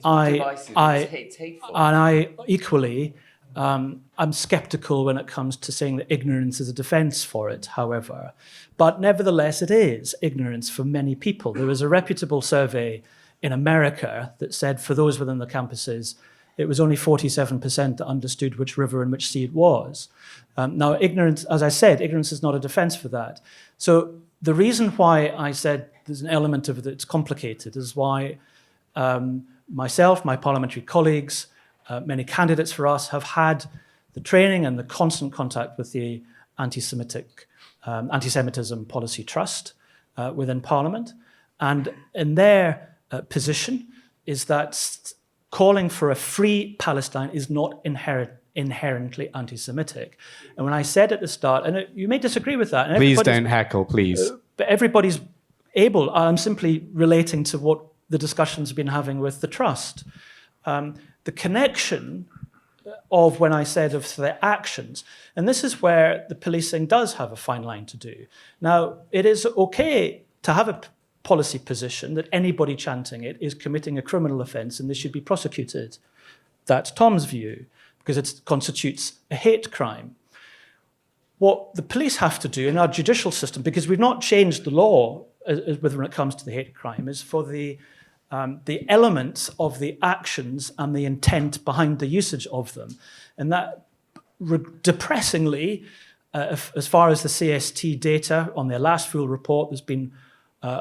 I'm sceptical when it comes to saying that ignorance is a defence for it, however. But nevertheless, it is ignorance for many people. There was a reputable survey in America that said for those within the campuses, it was only 47% that understood which river and which sea it was. Now, ignorance, as I said, ignorance is not a defence for that. So the reason why I said there's an element of it that's complicated is why myself, my parliamentary colleagues, many candidates for us have had the training and the constant contact with the Antisemitism Policy Trust within Parliament. And in their position is that calling for a free Palestine is not inherently anti-Semitic. And when I said at the start, and you may disagree with that. And please don't heckle, please. But everybody's able. I'm simply relating to what the discussions have been having with the Trust. The connection of when I said of their actions, and this is where the policing does have a fine line to do. Now, it is okay to have a policy position that anybody chanting it is committing a criminal offence and this should be prosecuted. That's Tom's view, because it constitutes a hate crime. What the police have to do in our judicial system, because we've not changed the law when it comes to the hate crime, is for the elements of the actions and the intent behind the usage of them. And that, depressingly, as far as the CST data on their last full report, there's been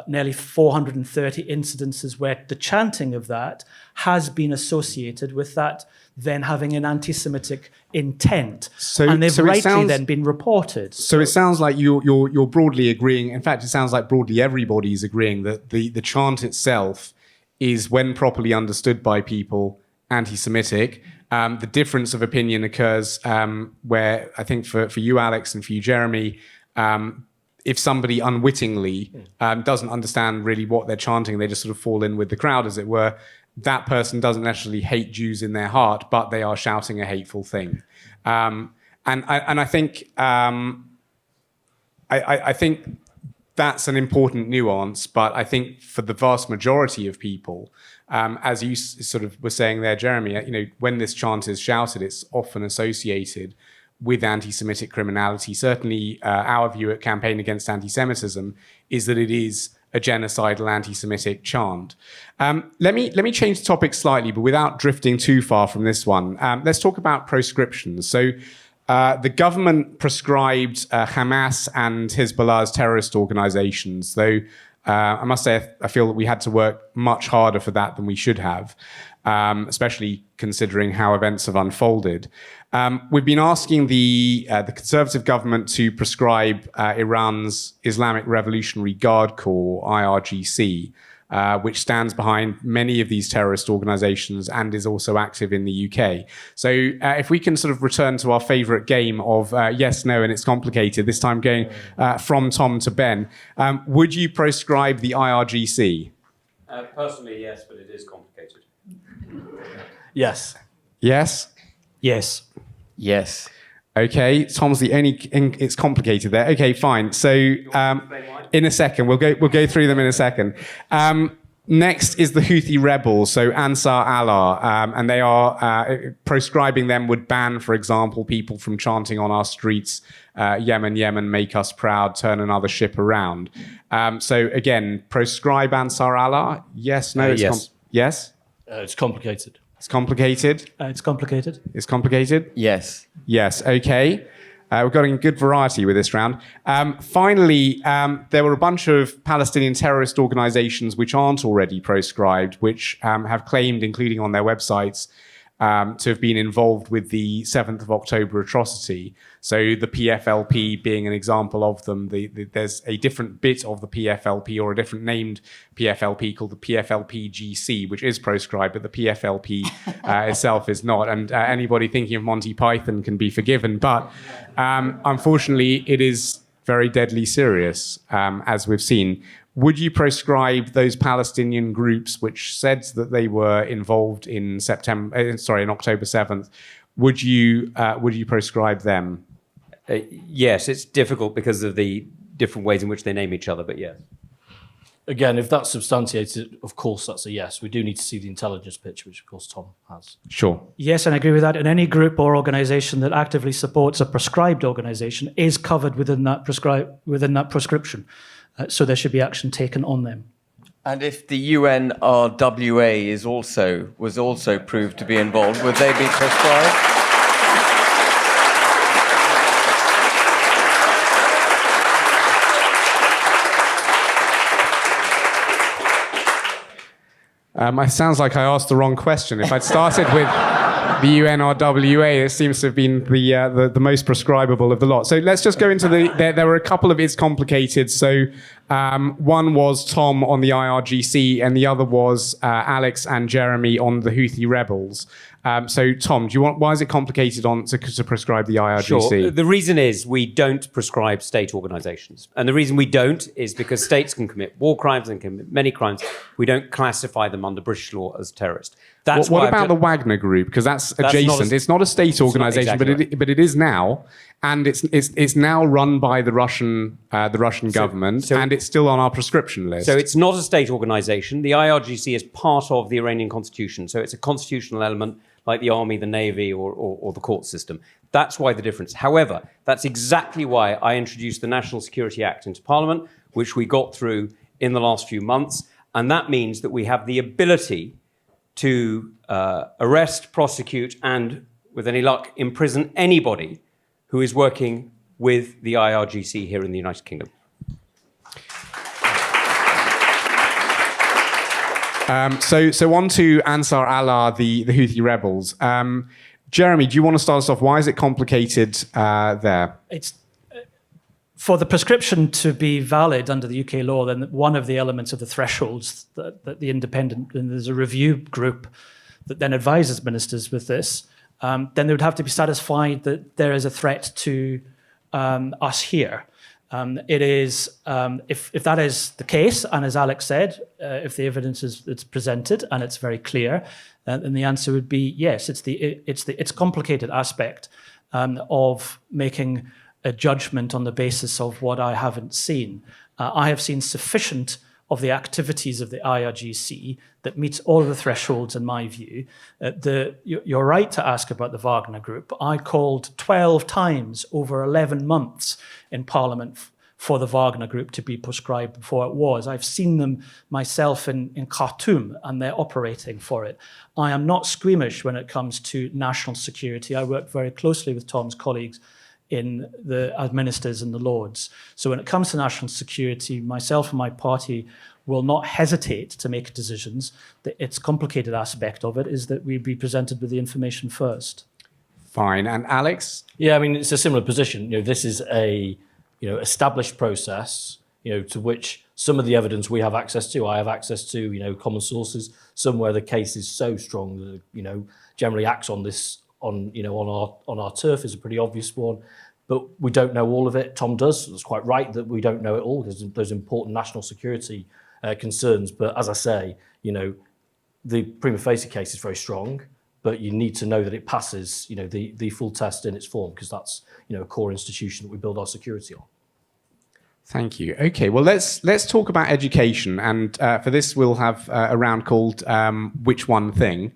nearly 430 incidences where the chanting of that has been associated with that then having an anti-Semitic intent. And they've rightly then been reported. So it sounds like you're broadly agreeing. In fact, it sounds like broadly everybody's agreeing that the chant itself is, when properly understood by people, anti-Semitic. The difference of opinion occurs where I think for you, Alex, and for you, Jeremy, if somebody unwittingly doesn't understand really what they're chanting, they just sort of fall in with the crowd, as it were, that person doesn't necessarily hate Jews in their heart, but they are shouting a hateful thing. And I think I think that's an important nuance, but I think for the vast majority of people, as you sort of were saying there, Jeremy, when this chant is shouted, it's often associated with anti-Semitic criminality. Certainly, our view at Campaign Against Antisemitism is that it is a genocidal anti-Semitic chant. Let me change the topic slightly, but without drifting too far from this one. Let's talk about proscriptions. So the government proscribed Hamas and Hezbollah as terrorist organizations, though I must say I feel that we had to work much harder for that than we should have, especially considering how events have unfolded. We've been asking the Conservative government to prescribe Iran's Islamic Revolutionary Guard Corps, IRGC, which stands behind many of these terrorist organizations and is also active in the UK. So if we can sort of return to our favorite game of yes, no, and it's complicated, this time going from Tom to Ben, would you proscribe the IRGC? Personally, yes, but it is complicated. Yes. Yes? Yes. Yes. Okay, Tom's the only. It's complicated there. Okay, fine. So in a second, we'll go through them in a second. Next is the Houthi rebels, so Ansar Allah, and they are proscribing them would ban, for example, people from chanting on our streets, Yemen, Yemen, make us proud, turn another ship around. So again, proscribe Ansar Allah? Yes, no, yes. Yes? It's complicated. It's complicated. It's complicated. It's complicated. Yes. Yes. Okay. We've got a good variety with this round. Finally, there were a bunch of Palestinian terrorist organizations which aren't already proscribed, which have claimed, including on their websites, to have been involved with the 7th of October atrocity. So the PFLP being an example of them. There's a different bit of the PFLP, or a different named PFLP, called the PFLP-GC, which is proscribed, but the PFLP itself is not. And anybody thinking of Monty Python can be forgiven. But unfortunately, it is very deadly serious, as we've seen. Would you proscribe those Palestinian groups which said that they were involved in in October 7th? Would you proscribe them? Yes, it's difficult because of the different ways in which they name each other, but yes. Again, if that's substantiated, of course, that's a yes. We do need to see the intelligence picture, which, of course, Tom has. Sure. Yes, and I agree with that. And any group or organisation that actively supports a prescribed organisation is covered within that proscription. So there should be action taken on them. And if the UNRWA was also proved to be involved, would they be proscribed? It sounds like I asked the wrong question. If I'd started with the UNRWA, it seems to have been the most prescribable of the lot. So let's just go into there were a couple of it's complicated. So one was Tom on the IRGC, and the other was Alex and Jeremy on the Houthi rebels. So Tom, why is it complicated to prescribe the IRGC? Sure. The reason is we don't prescribe state organizations. And the reason we don't is because states can commit war crimes and commit many crimes. We don't classify them under British law as terrorist. That's what about the Wagner Group? Because that's adjacent. It's not a state organization, exactly but it is now, and it's now run by the Russian government, and it's still on our proscription list. So it's not a state organization. The IRGC is part of the Iranian constitution. So it's a constitutional element like the army, the navy, or the court system. That's why the difference. However, that's exactly why I introduced the National Security Act into Parliament, which we got through in the last few months. And that means that we have the ability to arrest, prosecute, and, with any luck, imprison anybody who is working with the IRGC here in the United Kingdom. So on to Ansar Allah, the Houthi rebels. Jeremy, do you want to start us off? Why is it complicated there? It's for the prescription to be valid under the UK law, then one of the elements of the thresholds that the independent, and there's a review group that then advises ministers with this, then they would have to be satisfied that there is a threat to us here. It is, if that is the case, and as Alex said, if the evidence is presented and it's very clear, then the answer would be yes. It's complicated aspect of making a judgment on the basis of what I haven't seen. I have seen sufficient of the activities of the IRGC that meets all of the thresholds in my view. You're right to ask about the Wagner Group. I called 12 times over 11 months in Parliament for the Wagner Group to be proscribed before it was. I've seen them myself in Khartoum, and they're operating for it. I am not squeamish when it comes to national security. I work very closely with Tom's colleagues as ministers in the Lords. So when it comes to national security, myself and my party will not hesitate to make decisions. Its complicated aspect of it is that we be presented with the information first. Fine. And Alex? Yeah, I mean, it's a similar position. This is a established process, to which some of the evidence we have access to, I have access to, common sources, some where the case is so strong that, generally acts on this, on our turf is a pretty obvious one. But we don't know all of it. Tom does. It's quite right that we don't know it all because there's important national security concerns. But as I say, the prima facie case is very strong, but you need to know that it passes, the full test in its form, because that's, a core institution that we build our security on. Thank you. Okay, well, let's talk about education. And for this, we'll have a round called Which One Thing?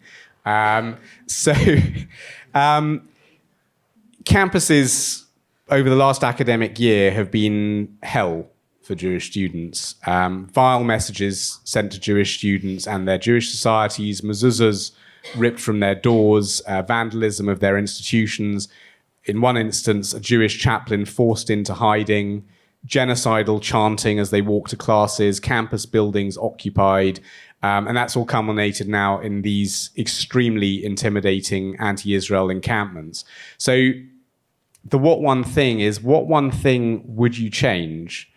Campuses over the last academic year have been hell for Jewish students. Vile messages sent to Jewish students and their Jewish societies, mezuzahs ripped from their doors, vandalism of their institutions. In one instance, a Jewish chaplain forced into hiding, genocidal chanting as they walk to classes, campus buildings occupied, and that's all culminated now in these extremely intimidating anti-Israel encampments. So the what one thing would you change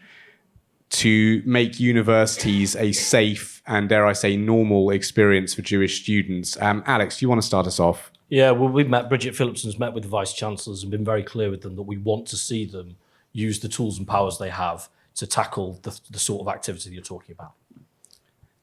to make universities a safe and, dare I say, normal experience for Jewish students? Alex, do you want to start us off? Yeah, well, Bridget Phillipson's met with the vice-chancellors and been very clear with them that we want to see them use the tools and powers they have to tackle the sort of activity that you're talking about.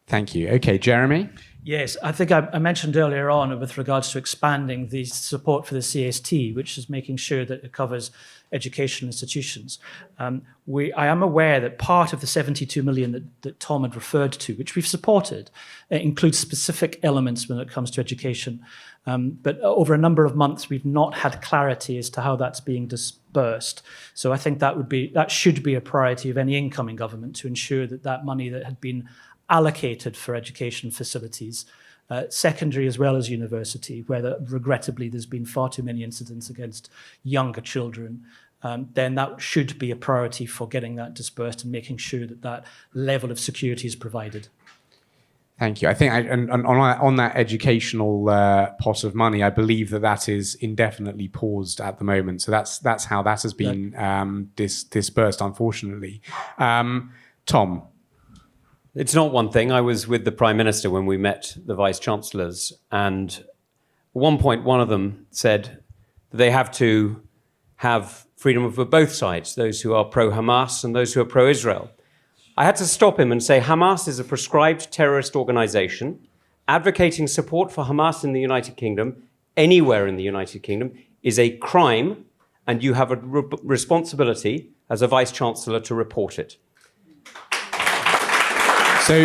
Thank you. Okay, Jeremy? Yes, I think I mentioned earlier on with regards to expanding the support for the CST, which is making sure that it covers educational institutions. I am aware that part of the 72 million that Tom had referred to, which we've supported, includes specific elements when it comes to education. But over a number of months, we've not had clarity as to how that's being dispersed. So I think that should be a priority of any incoming government, to ensure that money that had been allocated for education facilities, secondary as well as university, where regrettably there's been far too many incidents against younger children, then that should be a priority for getting that dispersed and making sure that level of security is provided. Thank you. I think on that educational pot of money, I believe that is indefinitely paused at the moment. So that's how that has been dispersed, unfortunately. Tom? It's not one thing. I was with the Prime Minister when we met the Vice-Chancellors, and at one point one of them said that they have to have freedom for both sides, those who are pro-Hamas and those who are pro-Israel. I had to stop him and say Hamas is a proscribed terrorist organization. Advocating support for Hamas in the United Kingdom, anywhere in the United Kingdom, is a crime, and you have a responsibility as a Vice-Chancellor to report it. So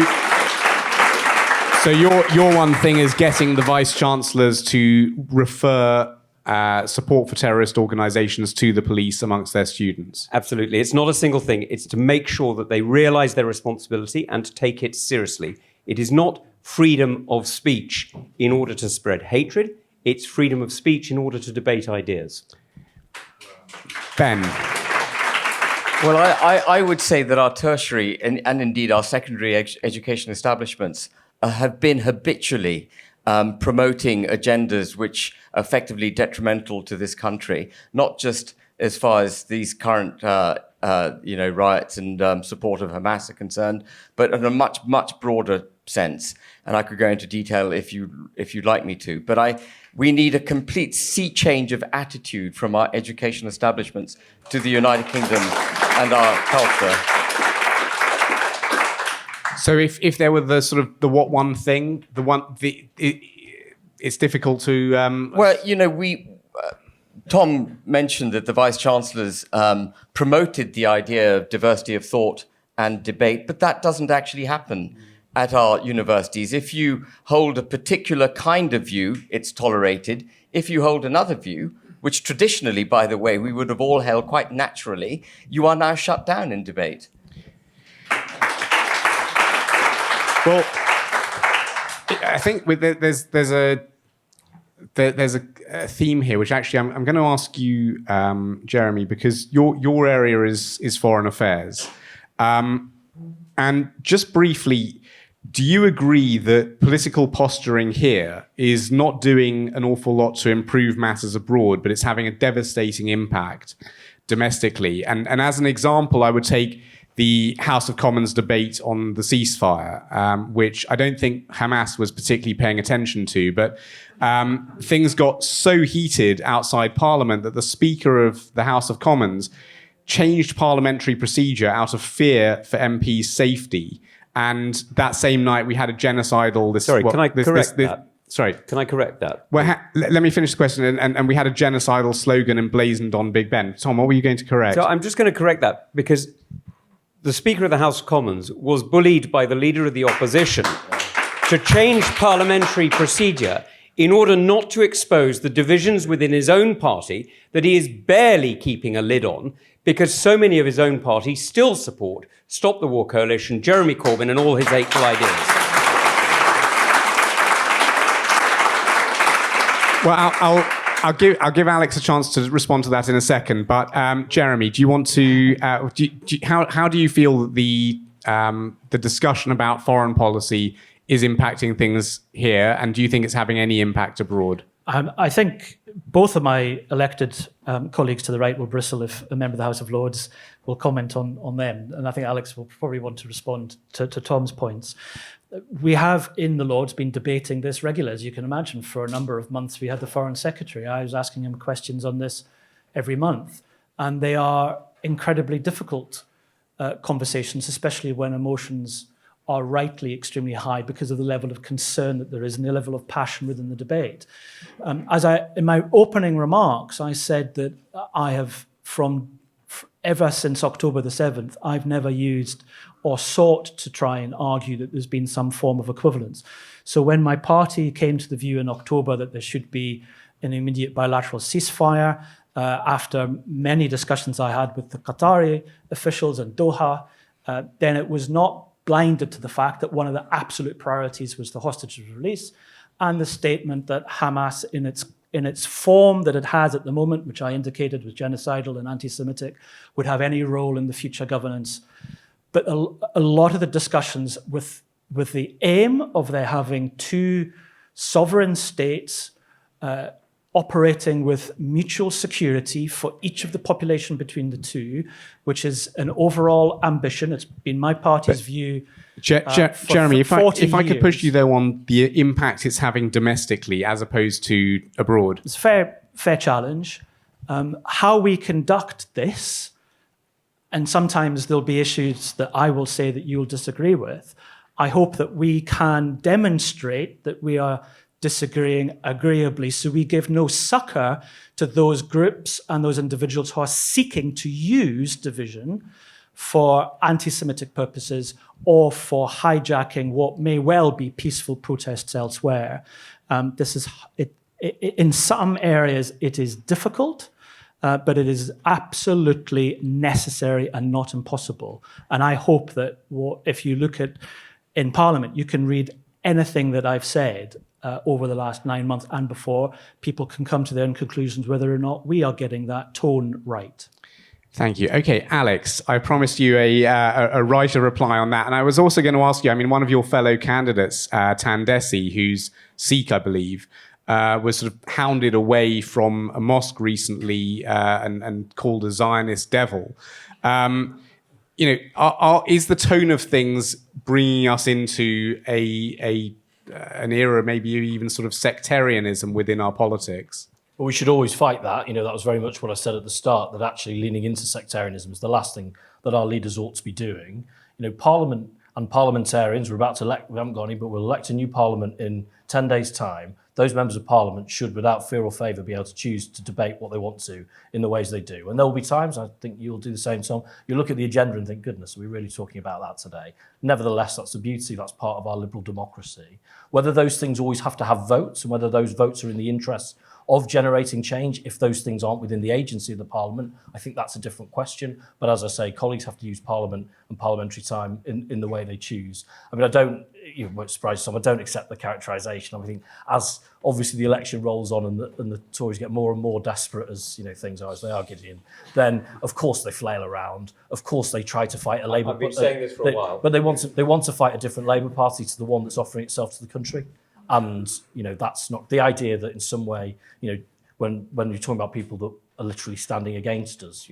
your one thing is getting the vice-chancellors to refer support for terrorist organizations to the police amongst their students. Absolutely. It's not a single thing. It's to make sure that they realize their responsibility and to take it seriously. It is not freedom of speech in order to spread hatred. It's freedom of speech in order to debate ideas. Ben. Well, I would say that our tertiary and indeed our secondary education establishments have been habitually promoting agendas which are effectively detrimental to this country, not just as far as these current riots and support of Hamas are concerned, but on a much broader sense, and I could go into detail if you'd like me to. But we need a complete sea change of attitude from our education establishments to the United Kingdom and our culture. So if there were the sort of the what one thing, it's difficult to. Well, Tom mentioned that the Vice Chancellors promoted the idea of diversity of thought and debate, but that doesn't actually happen at our universities. If you hold a particular kind of view, it's tolerated. If you hold another view, which traditionally, by the way, we would have all held quite naturally, you are now shut down in debate. Well, I think there's a theme here, which actually I'm going to ask you, Jeremy, because your area is foreign affairs, and just briefly, do you agree that political posturing here is not doing an awful lot to improve matters abroad, but it's having a devastating impact domestically? And as an example, I would take the House of Commons debate on the ceasefire, which I don't think Hamas was particularly paying attention to, but things got so heated outside Parliament that the Speaker of the House of Commons changed parliamentary procedure out of fear for MPs' safety. And that same night, we had a genocidal... Can I correct that? Sorry. Can I correct that? Well, let me finish the question. And we had a genocidal slogan emblazoned on Big Ben. Tom, what were you going to correct? So I'm just going to correct that because the Speaker of the House of Commons was bullied by the Leader of the Opposition to change parliamentary procedure in order not to expose the divisions within his own party that he is barely keeping a lid on, because so many of his own party still support Stop the War Coalition, Jeremy Corbyn and all his hateful ideas. Well, I'll give Alex a chance to respond to that in a second. But Jeremy, do you want to? How do you feel that the discussion about foreign policy is impacting things here, and do you think it's having any impact abroad? I think both of my elected colleagues to the right will bristle if a member of the House of Lords will comment on them. And I think Alex will probably want to respond to Tom's points. We have in the Lords been debating this regularly, as you can imagine, for a number of months. We had the Foreign Secretary. I was asking him questions on this every month. And they are incredibly difficult conversations, especially when emotions are rightly extremely high because of the level of concern that there is and the level of passion within the debate. In my opening remarks, I said that I have, ever since October the 7th, I've never used or sought to try and argue that there's been some form of equivalence. So when my party came to the view in October that there should be an immediate bilateral ceasefire, after many discussions I had with the Qatari officials in Doha, then it was not blinded to the fact that one of the absolute priorities was the hostages release and the statement that Hamas, in its form that it has at the moment, which I indicated was genocidal and anti-Semitic, would have any role in the future governance. But a lot of the discussions with the aim of there having two sovereign states operating with mutual security for each of the population between the two, which is an overall ambition. It's been my party's view. Jeremy, if I could push years. you though on the impact it's having domestically as opposed to abroad. It's a fair challenge. How we conduct this, and sometimes there'll be issues that I will say that you'll disagree with. I hope that we can demonstrate that we are disagreeing agreeably, so we give no succor to those groups and those individuals who are seeking to use division for anti-Semitic purposes or for hijacking what may well be peaceful protests elsewhere. In some areas it is difficult, but it is absolutely necessary and not impossible. And I hope that if you look at in Parliament, you can read anything that I've said over the last 9 months and before, people can come to their own conclusions whether or not we are getting that tone right. Thank you. Okay, Alex, I promised you a writer reply on that. And I was also going to ask you, I mean, one of your fellow candidates, Tandesi, who's Sikh, I believe, was sort of hounded away from a mosque recently and called a Zionist devil. is the tone of things bringing us into an era, maybe even sort of sectarianism within our politics? Well, we should always fight that. That was very much what I said at the start, that actually leaning into sectarianism is the last thing that our leaders ought to be doing. Parliament and parliamentarians, we're about to elect, we haven't got any, but we'll elect a new parliament in 10 days' time. Those members of parliament should, without fear or favour, be able to choose to debate what they want to in the ways they do. And there will be times, I think you'll do the same, Tom, you look at the agenda and think, goodness, are we really talking about that today? Nevertheless, that's the beauty, that's part of our liberal democracy. Whether those things always have to have votes and whether those votes are in the interests of generating change, if those things aren't within the agency of the Parliament, I think that's a different question. But as I say, colleagues have to use Parliament and parliamentary time in the way they choose. I mean, you won't surprise some, I don't accept the characterisation. I think as obviously the election rolls on and the Tories get more and more desperate as things are as they are, Gideon, then of course they flail around. Of course they try to fight a Labour I've been saying this for a while. But they want to fight a different Labour Party to the one that's offering itself to the country. And, that's not the idea that in some way, when you're talking about people that are literally standing against us,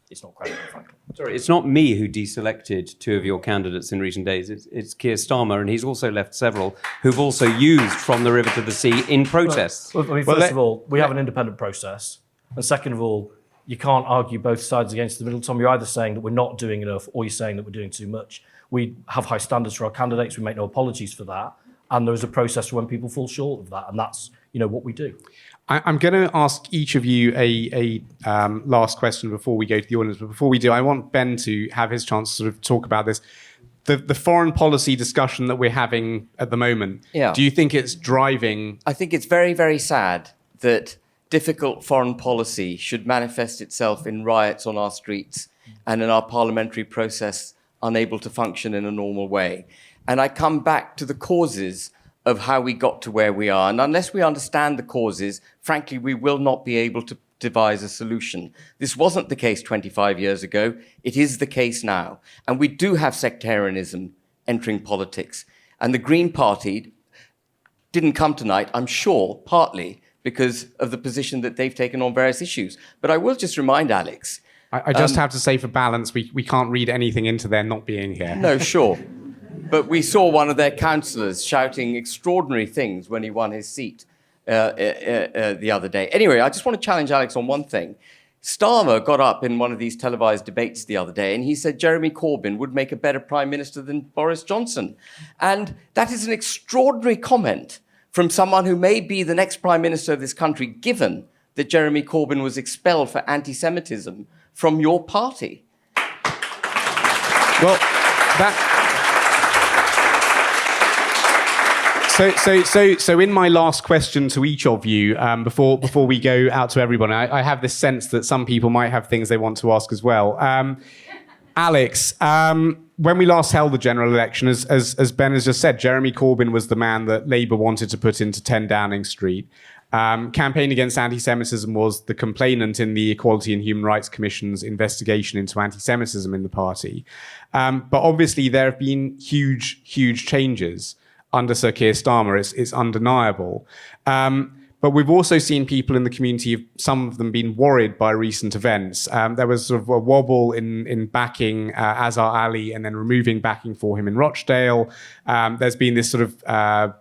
it's not credible, frankly. Sorry, it's not me who deselected two of your candidates in recent days. It's Keir Starmer, and he's also left several who've also used From the River to the Sea in protests. Well, first of all, we have an independent process. And second of all, you can't argue both sides against the middle. Tom, you're either saying that we're not doing enough or you're saying that we're doing too much. We have high standards for our candidates. We make no apologies for that. And there is a process for when people fall short of that. And that's, what we do. I'm going to ask each of you a last question before we go to the audience. But before we do, I want Ben to have his chance to sort of talk about this. The foreign policy discussion that we're having at the moment, do you think it's driving? I think it's very, very sad that difficult foreign policy should manifest itself in riots on our streets and in our parliamentary process unable to function in a normal way. And I come back to the causes of how we got to where we are. And unless we understand the causes, frankly, we will not be able to devise a solution. This wasn't the case 25 years ago. It is the case now. And we do have sectarianism entering politics. And the Green Party didn't come tonight, I'm sure, partly because of the position that they've taken on various issues. But I will just remind Alex. I just have to say for balance, we can't read anything into their not being here. No, sure. But we saw one of their councillors shouting extraordinary things when he won his seat the other day. Anyway, I just want to challenge Alex on one thing. Starmer got up in one of these televised debates the other day and he said Jeremy Corbyn would make a better Prime Minister than Boris Johnson. And that is an extraordinary comment from someone who may be the next Prime Minister of this country, given that Jeremy Corbyn was expelled for anti-Semitism from your party. Well, So in my last question to each of you, before we go out to everyone, I have this sense that some people might have things they want to ask as well. Alex, when we last held the general election, as Ben has just said, Jeremy Corbyn was the man that Labour wanted to put into 10 Downing Street. Campaign Against Anti-Semitism was the complainant in the Equality and Human Rights Commission's investigation into anti-Semitism in the party. But obviously there have been huge changes under Sir Keir Starmer. It's undeniable. But we've also seen people in the community, some of them being worried by recent events. There was sort of a wobble in backing Azhar Ali and then removing backing for him in Rochdale. There's been this sort of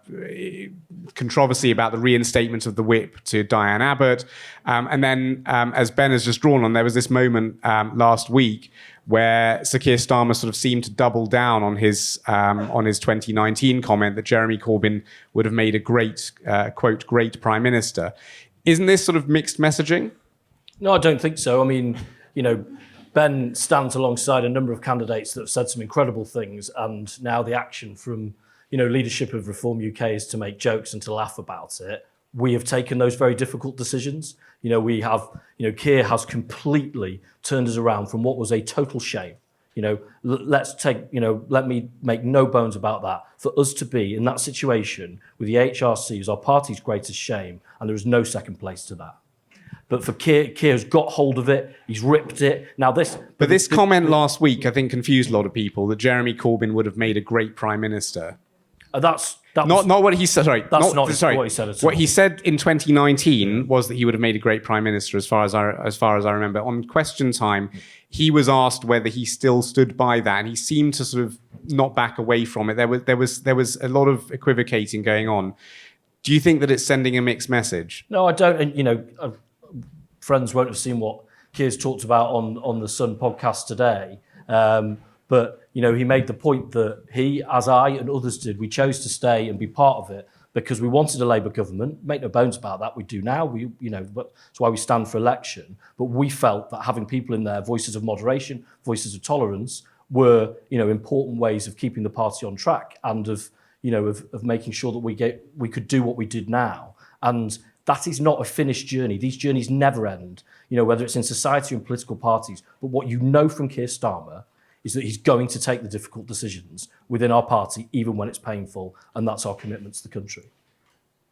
controversy about the reinstatement of the whip to Diane Abbott. And then, as Ben has just drawn on, there was this moment last week where Sir Keir Starmer sort of seemed to double down on his 2019 comment that Jeremy Corbyn would have made a great, quote, great Prime Minister. Isn't this sort of mixed messaging? No, I don't think so. I mean, Ben stands alongside a number of candidates that have said some incredible things, and now the action from, leadership of Reform UK is to make jokes and to laugh about it. We have taken those very difficult decisions. We have, Keir has completely turned us around from what was a total shame. Let me make no bones about that. For us to be in that situation with the HRC is our party's greatest shame, and there is no second place to that. But for Keir has got hold of it, he's ripped it. Now this comment last week, I think, confused a lot of people that Jeremy Corbyn would have made a great Prime Minister. That's Not what he said. Sorry, That's not what he said at all. What he said in 2019 was that he would have made a great prime minister, as far as I remember. On Question Time, he was asked whether he still stood by that, and he seemed to sort of not back away from it. There was a lot of equivocating going on. Do you think that it's sending a mixed message? No, I don't. And friends won't have seen what Keir's talked about on the Sun podcast today. But he made the point that he, as I and others did, we chose to stay and be part of it because we wanted a Labour government. Make no bones about that. We do now. That's why we stand for election. But we felt that having people in there, voices of moderation, voices of tolerance, were important ways of keeping the party on track and of making sure that we could do what we did now. And that is not a finished journey. These journeys never end. Whether it's in society or in political parties. But what from Keir Starmer is that he's going to take the difficult decisions within our party, even when it's painful, and that's our commitment to the country.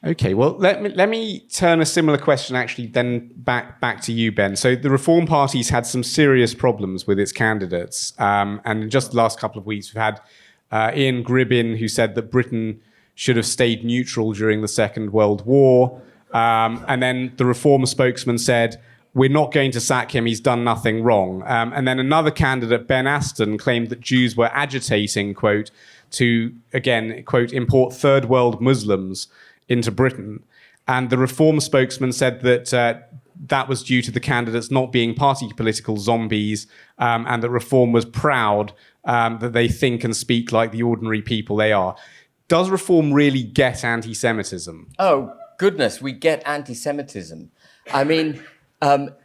Okay, well, let me turn a similar question actually then back to you, Ben. So the Reform Party's had some serious problems with its candidates, and in just the last couple of weeks we've had Ian Gribbin, who said that Britain should have stayed neutral during the Second World War, and then the Reform spokesman said, we're not going to sack him, he's done nothing wrong. And then another candidate, Ben Aston, claimed that Jews were agitating, quote, to, again, quote, import third world Muslims into Britain. And the Reform spokesman said that that was due to the candidates not being party political zombies, and that Reform was proud that they think and speak like the ordinary people they are. Does Reform really get anti-Semitism? Oh, goodness, we get anti-Semitism. I mean,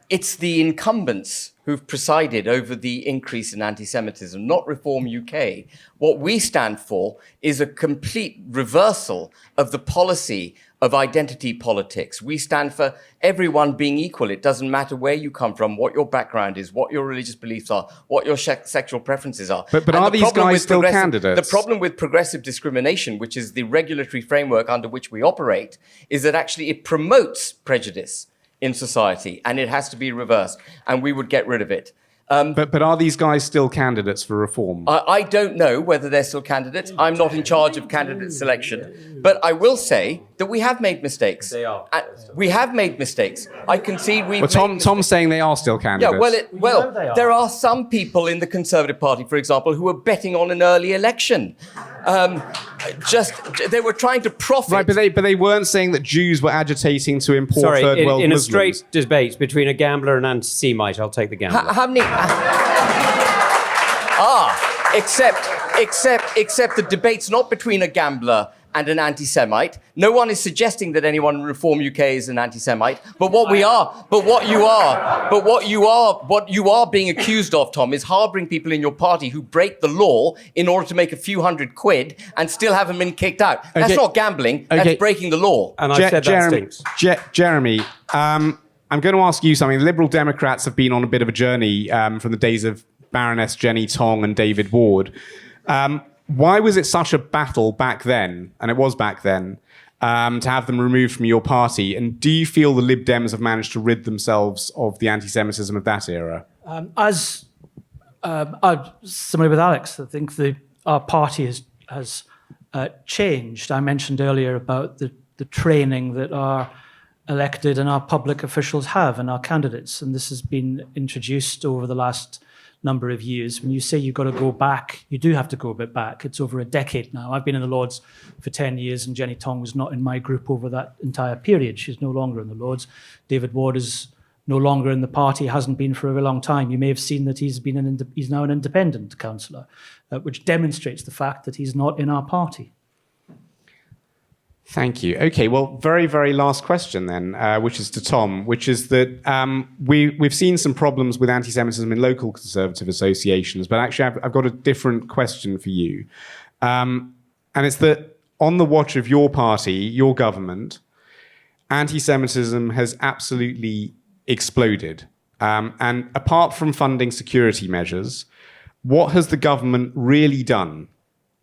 it's the incumbents who've presided over the increase in anti-Semitism, not Reform UK. What we stand for is a complete reversal of the policy of identity politics. We stand for everyone being equal. It doesn't matter where you come from, what your background is, what your religious beliefs are, what your sexual preferences are. But are these guys still candidates? The problem with progressive discrimination, which is the regulatory framework under which we operate, is that actually it promotes prejudice in society, and it has to be reversed, and we would get rid of it. But are these guys still candidates for Reform? I don't know whether they're still candidates. I'm not in charge of candidate selection. But I will say that we have made mistakes. They are. We have made mistakes. I concede we've Tom's saying they are still candidates. Yeah, there are some people in the Conservative Party, for example, who are betting on an early election. They were trying to profit. Right, but they weren't saying that Jews were agitating to import third world in Muslims. a straight debate between a gambler and an anti-Semite, I'll take the gambler. How many? Except the debate's not between a gambler and an anti-Semite. No one is suggesting that anyone in Reform UK is an anti-Semite. But what you are being accused of, Tom, is harbouring people in your party who break the law in order to make a few £100 and still have them been kicked out. That's not gambling. That's breaking the law. And I said that stinks. Jeremy, I'm going to ask you something. The Liberal Democrats have been on a bit of a journey from the days of Baroness Jenny Tong and David Ward. Why was it such a battle back then, and it was back then, to have them removed from your party? And do you feel the Lib Dems have managed to rid themselves of the anti-Semitism of that era? Similar with Alex, I think our party has changed. I mentioned earlier about the training that our elected and our public officials have and our candidates, and this has been introduced over the last number of years. When you say you've got to go back, you do have to go a bit back. It's over a decade now. I've been in the Lords for 10 years, and Jenny Tong was not in my group over that entire period. She's no longer in the Lords. David Ward is no longer in the party, hasn't been for a very long time. You may have seen that he's now an independent councillor, which demonstrates the fact that he's not in our party. Thank you. Okay, well, very, very last question then, which is to Tom, which is that we've seen some problems with anti-Semitism in local Conservative associations, but actually I've got a different question for you. And it's that on the watch of your party, your government, anti-Semitism has absolutely exploded. And apart from funding security measures, what has the government really done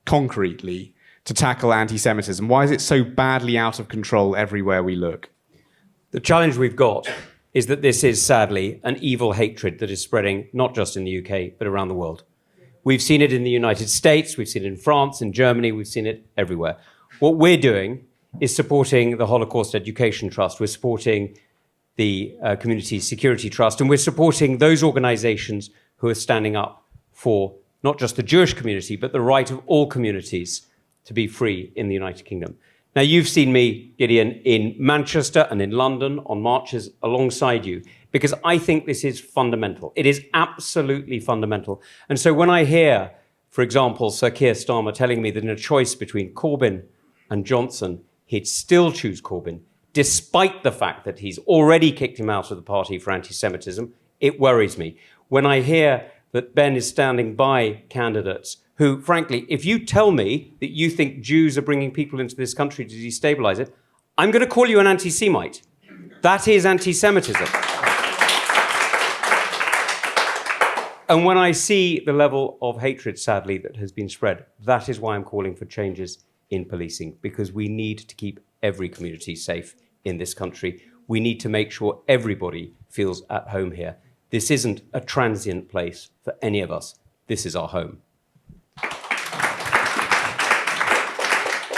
concretely to tackle anti-Semitism? Why is it so badly out of control everywhere we look? The challenge we've got is that this is sadly an evil hatred that is spreading not just in the UK, but around the world. We've seen it in the United States, we've seen it in France, in Germany, we've seen it everywhere. What we're doing is supporting the Holocaust Education Trust. We're supporting the Community Security Trust, and we're supporting those organizations who are standing up for not just the Jewish community, but the right of all communities to be free in the United Kingdom. Now, you've seen me, Gideon, in Manchester and in London on marches alongside you, because I think this is fundamental. It is absolutely fundamental. And so when I hear, for example, Sir Keir Starmer telling me that in a choice between Corbyn and Johnson, he'd still choose Corbyn, despite the fact that he's already kicked him out of the party for anti-Semitism, it worries me. When I hear that Ben is standing by candidates who, frankly, if you tell me that you think Jews are bringing people into this country to destabilize it, I'm going to call you an anti-Semite. That is anti-Semitism. And when I see the level of hatred, sadly, that has been spread, that is why I'm calling for changes in policing, because we need to keep every community safe in this country. We need to make sure everybody feels at home here. This isn't a transient place for any of us. This is our home.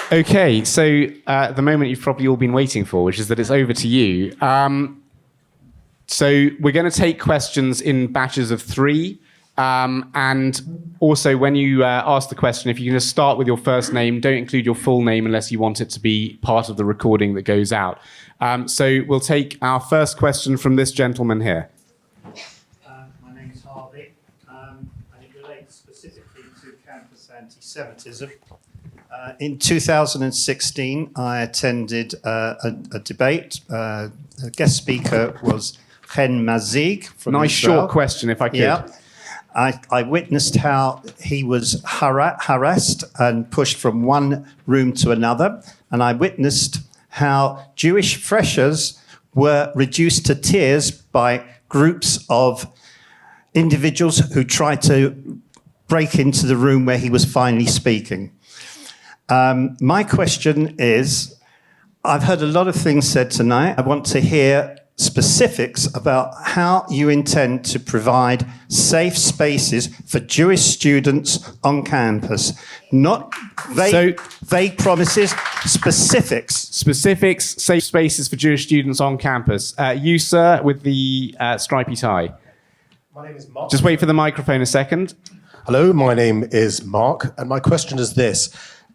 Okay, so the moment you've probably all been waiting for, which is that it's over to you. So we're going to take questions in batches of 3. And also, when you ask the question, if you can just start with your first name, don't include your full name unless you want it to be part of the recording that goes out. So we'll take our first question from this gentleman here. My name is Harvey, and it relates specifically to campus anti-Semitism. In 2016, I attended a debate. The guest speaker was Chen Mazig from Nice Israel. short question, if I could. Yeah. I witnessed how he was harassed and pushed from one room to another, and I witnessed how Jewish freshers were reduced to tears by groups of individuals who tried to break into the room where he was finally speaking. My question is, I've heard a lot of things said tonight. I want to hear specifics about how you intend to provide safe spaces for Jewish students on campus. Not vague promises, specifics. Specifics, safe spaces for Jewish students on campus. You, sir, with the stripy tie. My name is Mark. Just wait for the microphone a second. Hello, my name is Mark, and my question is this.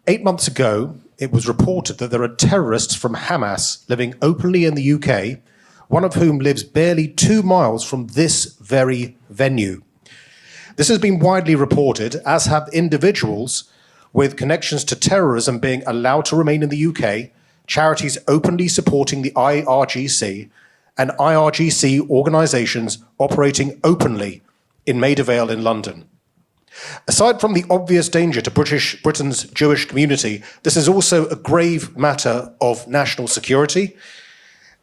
8 months ago, it was reported that there are terrorists from Hamas living openly in the UK, one of whom lives barely 2 miles from this very venue. This has been widely reported, as have individuals with connections to terrorism being allowed to remain in the UK, charities openly supporting the IRGC, and IRGC organisations operating openly in Maida Vale in London. Aside from the obvious danger to Britain's Jewish community, this is also a grave matter of national security.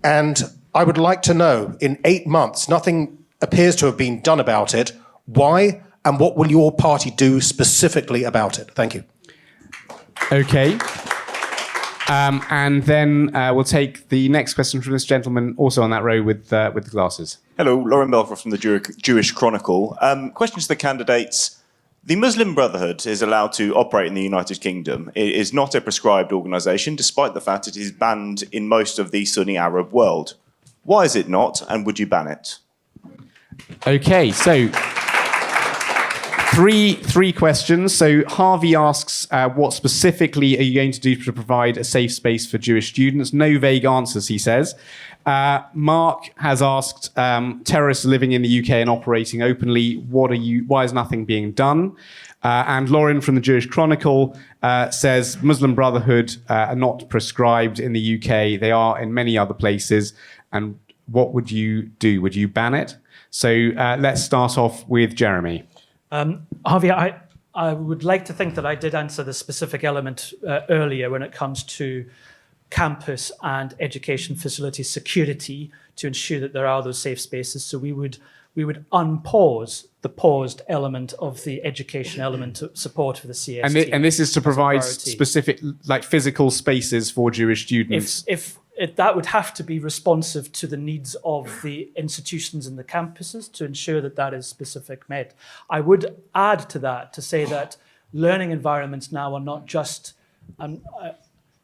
And I would like to know, in 8 months, nothing appears to have been done about it. Why, and what will your party do specifically about it? Thank you. Okay. And then we'll take the next question from this gentleman, also on that row with the glasses. Hello, Lauren Belfort from the Jewish Chronicle. Question to the candidates. The Muslim Brotherhood is allowed to operate in the United Kingdom. It is not a prescribed organisation, despite the fact it is banned in most of the Sunni Arab world. Why is it not, and would you ban it? Okay, so three questions. So Harvey asks, what specifically are you going to do to provide a safe space for Jewish students? No vague answers, he says. Mark has asked, terrorists living in the UK and operating openly, why is nothing being done? And Lauren from the Jewish Chronicle says Muslim Brotherhood are not prescribed in the UK. They are in many other places. And what would you do? Would you ban it? So let's start off with Jeremy. Harvey, I would like to think that I did answer the specific element earlier when it comes to campus and education facility security to ensure that there are those safe spaces. So we would unpause the paused element of the education element of support for the CST. And this is to provide specific, like, physical spaces for Jewish students. that would have to be responsive to the needs of the institutions and the campuses to ensure that that is specific met. I would add to that to say that learning environments now are not just,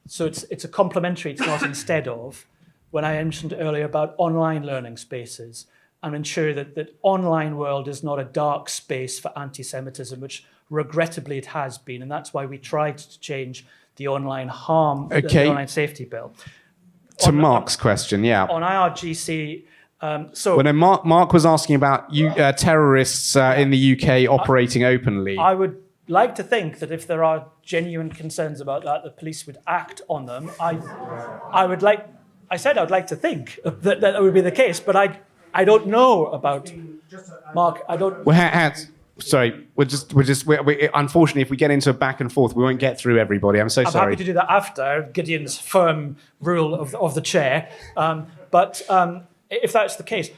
so it's a complementary, it's not instead of. When I mentioned earlier about online learning spaces, and ensure that the online world is not a dark space for anti-Semitism, which regrettably it has been, and that's why we tried to change the online the online safety bill. To Mark's question, yeah. On IRGC, Well, no, Mark was asking about terrorists in the UK operating openly. I would like to think that if there are genuine concerns about that, the police would act on them. I would like to think that would be the case, but I don't know about Mark. I don't. Sorry, unfortunately, if we get into a back and forth, we won't get through everybody. I'm sorry. I'm happy to do that after Gideon's firm rule of the chair. But if that's the case,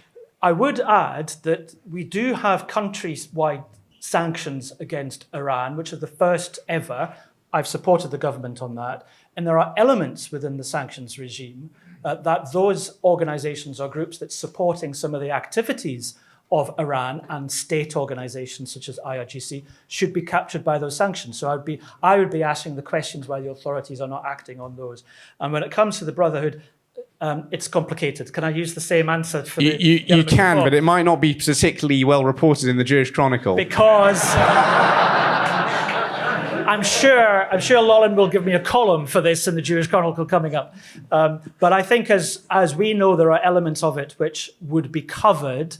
I would add that we do have country-wide sanctions against Iran, which are the first ever. I've supported the government on that. And there are elements within the sanctions regime that those organizations or groups that's supporting some of the activities of Iran and state organizations such as IRGC should be captured by those sanctions. So I would be asking the questions why the authorities are not acting on those. And when it comes to the Brotherhood, it's complicated. Can I use the same answer for the You can, before? But it might not be particularly well reported in the Jewish Chronicle. Because I'm sure Lauren will give me a column for this in the Jewish Chronicle coming up. But I think as we know, there are elements of it which would be covered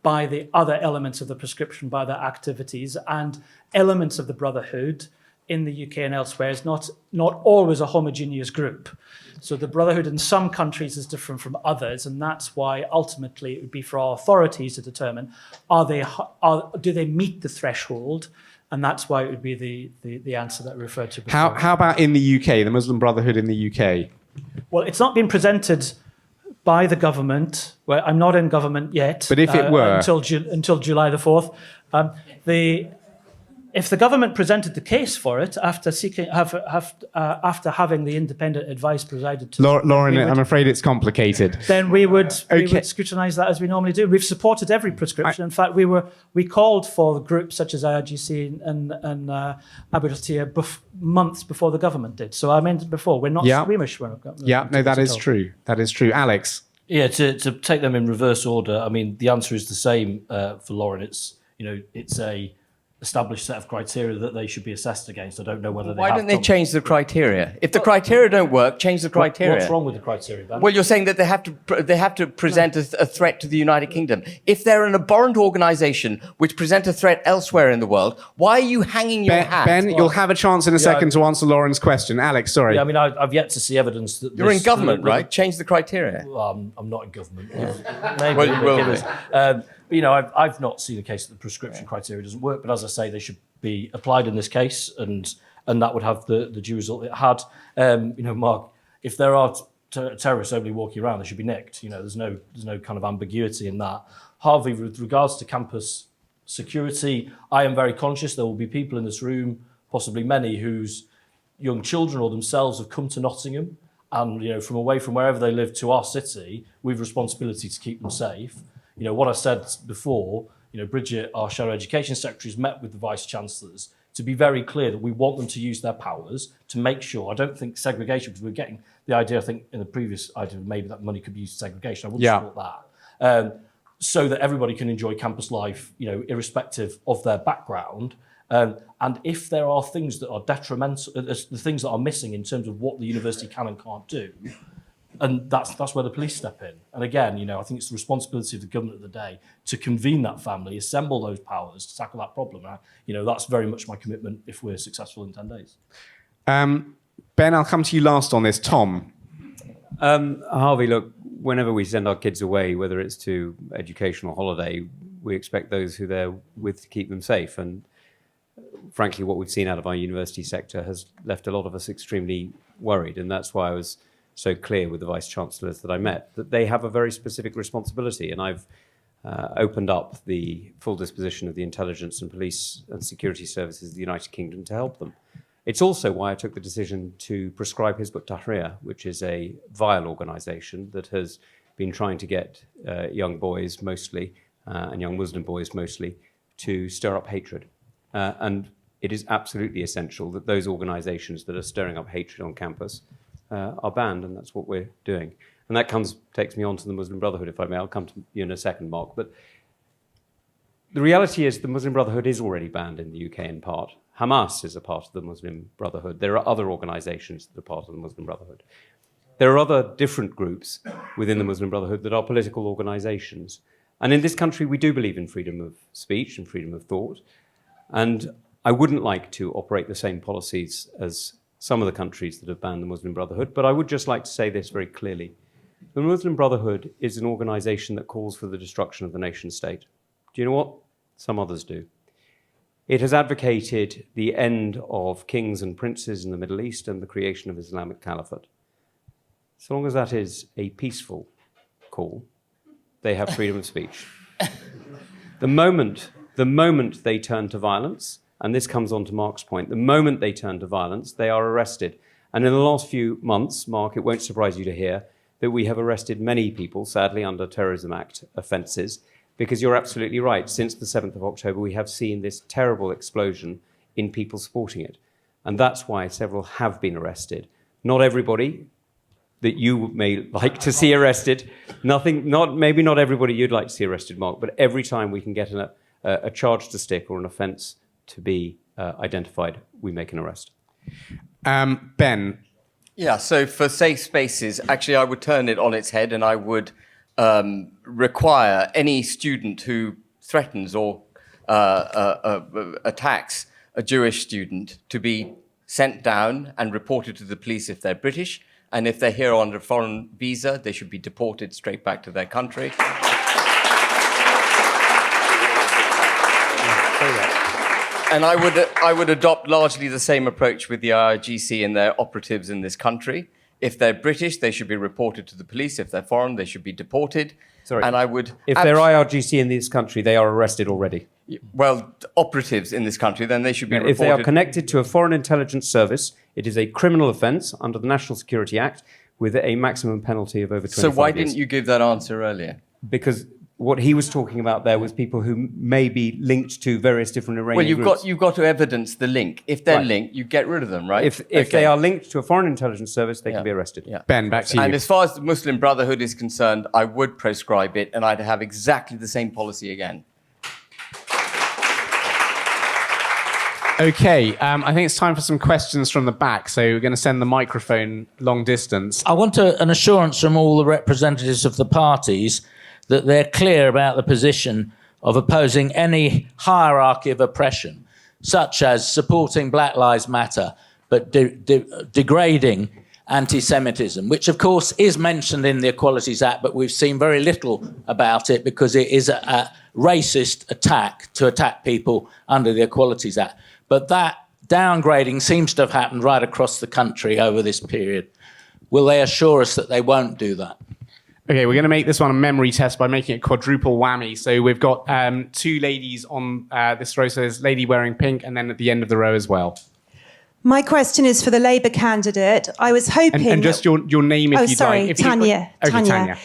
by the other elements of the prescription, by their activities, and elements of the Brotherhood in the UK and elsewhere is not always a homogeneous group. So the Brotherhood in some countries is different from others, and that's why ultimately it would be for our authorities to determine do they meet the threshold, and that's why it would be the answer that I referred to before. How about in the UK, the Muslim Brotherhood in the UK? Well, it's not been presented by the government. Well, I'm not in government yet. But if it were until July the 4th, if the government presented the case for it after having the independent advice provided to Lauren, I'm afraid it's complicated. Then we would scrutinise that as we normally do. We've supported every prescription. In fact, we called for groups such as IRGC and Abu Dhabi months before the government did. So I mentioned before, we're not squeamish. That is true. That is true. Alex? Yeah, to take them in reverse order, I mean, the answer is the same for Lauren. It's a established set of criteria that they should be assessed against. I don't know whether Why don't they change the criteria? If the criteria don't work, change the criteria. What's wrong with the criteria, Ben? Well, you're saying that they have to present a threat to the United Kingdom. If they're an abhorrent organisation which present a threat elsewhere in the world, why are you hanging your hat? Ben, you'll have a chance in a second to answer Lauren's question. Alex, sorry. Yeah, I mean, I've yet to see evidence that you're in government, right? Change the criteria. Well, I'm not in government. Maybe well, you will be. But, I've not seen a case that the prescription criteria doesn't work. But as I say, they should be applied in this case, and that would have the due result it had. Mark, if there are terrorists only walking around, they should be nicked. There's no kind of ambiguity in that. Harvey, with regards to campus security, I am very conscious there will be people in this room, possibly many, whose young children or themselves have come to Nottingham, and from wherever they live to our city, we have responsibility to keep them safe. What I said before, Bridget, our Shadow Education Secretary, has met with the Vice-Chancellors to be very clear that we want them to use their powers to make sure, I don't think segregation, because we're getting the idea, I think, in the previous idea, maybe that money could be used for segregation. I wouldn't support that. So that everybody can enjoy campus life, irrespective of their background. And if there are things that are detrimental, the things that are missing in terms of what the university can and can't do, and that's where the police step in. And again, I think it's the responsibility of the government of the day to convene that family, assemble those powers to tackle that problem. That's very much my commitment if we're successful in 10 days. Ben, I'll come to you last on this. Tom? Harvey, look, whenever we send our kids away, whether it's to educational holiday, we expect those who they're with to keep them safe. And frankly, what we've seen out of our university sector has left a lot of us extremely worried. And that's why I was so clear with the Vice-Chancellors that I met, that they have a very specific responsibility. And I've opened up the full disposition of the intelligence and police and security services of the United Kingdom to help them. It's also why I took the decision to prescribe Hizb ut-Tahrir, which is a vile organisation that has been trying to get young boys mostly, and young Muslim boys mostly, to stir up hatred. And it is absolutely essential that those organisations that are stirring up hatred on campus are banned, and that's what we're doing. And that takes me on to the Muslim Brotherhood, if I may. I'll come to you in a second, Mark. But the reality is the Muslim Brotherhood is already banned in the UK in part. Hamas is a part of the Muslim Brotherhood. There are other organisations that are part of the Muslim Brotherhood. There are other different groups within the Muslim Brotherhood that are political organisations. And in this country, we do believe in freedom of speech and freedom of thought. And I wouldn't like to operate the same policies as some of the countries that have banned the Muslim Brotherhood, but I would just like to say this very clearly. The Muslim Brotherhood is an organisation that calls for the destruction of the nation state. Do you know what? Some others do. It has advocated the end of kings and princes in the Middle East and the creation of Islamic Caliphate. So long as that is a peaceful call, they have freedom of speech. The moment they turn to violence, and this comes on to Mark's point, the moment they turn to violence, they are arrested. And in the last few months, Mark, it won't surprise you to hear that we have arrested many people, sadly, under Terrorism Act offences, because you're absolutely right. Since the 7th of October, we have seen this terrible explosion in people supporting it. And that's why several have been arrested. Not everybody that you may like to see arrested. Maybe not everybody you'd like to see arrested, Mark, but every time we can get a charge to stick or an offence to be identified, we make an arrest. Ben. Yeah, so for safe spaces, actually, I would turn it on its head and I would require any student who threatens or attacks a Jewish student to be sent down and reported to the police if they're British. And if they're here on a foreign visa, they should be deported straight back to their country. And I would adopt largely the same approach with the IRGC and their operatives in this country. If they're British, they should be reported to the police. If they're foreign, they should be deported. Sorry. And I would... If they're IRGC in this country, they are arrested already. Well, operatives in this country, then they should be reported... If they are connected to a foreign intelligence service, it is a criminal offence under the National Security Act with a maximum penalty of over 25 years. So why didn't you give that answer earlier? Because what he was talking about there was people who may be linked to various different Iranian groups. Well, you've got to evidence the link. If they're linked, you get rid of them, right? If they are linked to a foreign intelligence service, they can be arrested. Yeah. Ben, back to you. And as far as the Muslim Brotherhood is concerned, I would proscribe it and I'd have exactly the same policy again. Okay, I think it's time for some questions from the back. So we're going to send the microphone long distance. I want an assurance from all the representatives of the parties that they're clear about the position of opposing any hierarchy of oppression, such as supporting Black Lives Matter, but degrading anti-Semitism, which of course is mentioned in the Equalities Act, but we've seen very little about it because it is a racist attack to attack people under the Equalities Act. But that downgrading seems to have happened right across the country over this period. Will they assure us that they won't do that? Okay, we're going to make this one a memory test by making it quadruple whammy. So we've got two ladies on this row. So there's a lady wearing pink and then at the end of the row as well. My question is for the Labour candidate. I was hoping... And just your name if you'd like. Oh, sorry, Tanya. Tanya.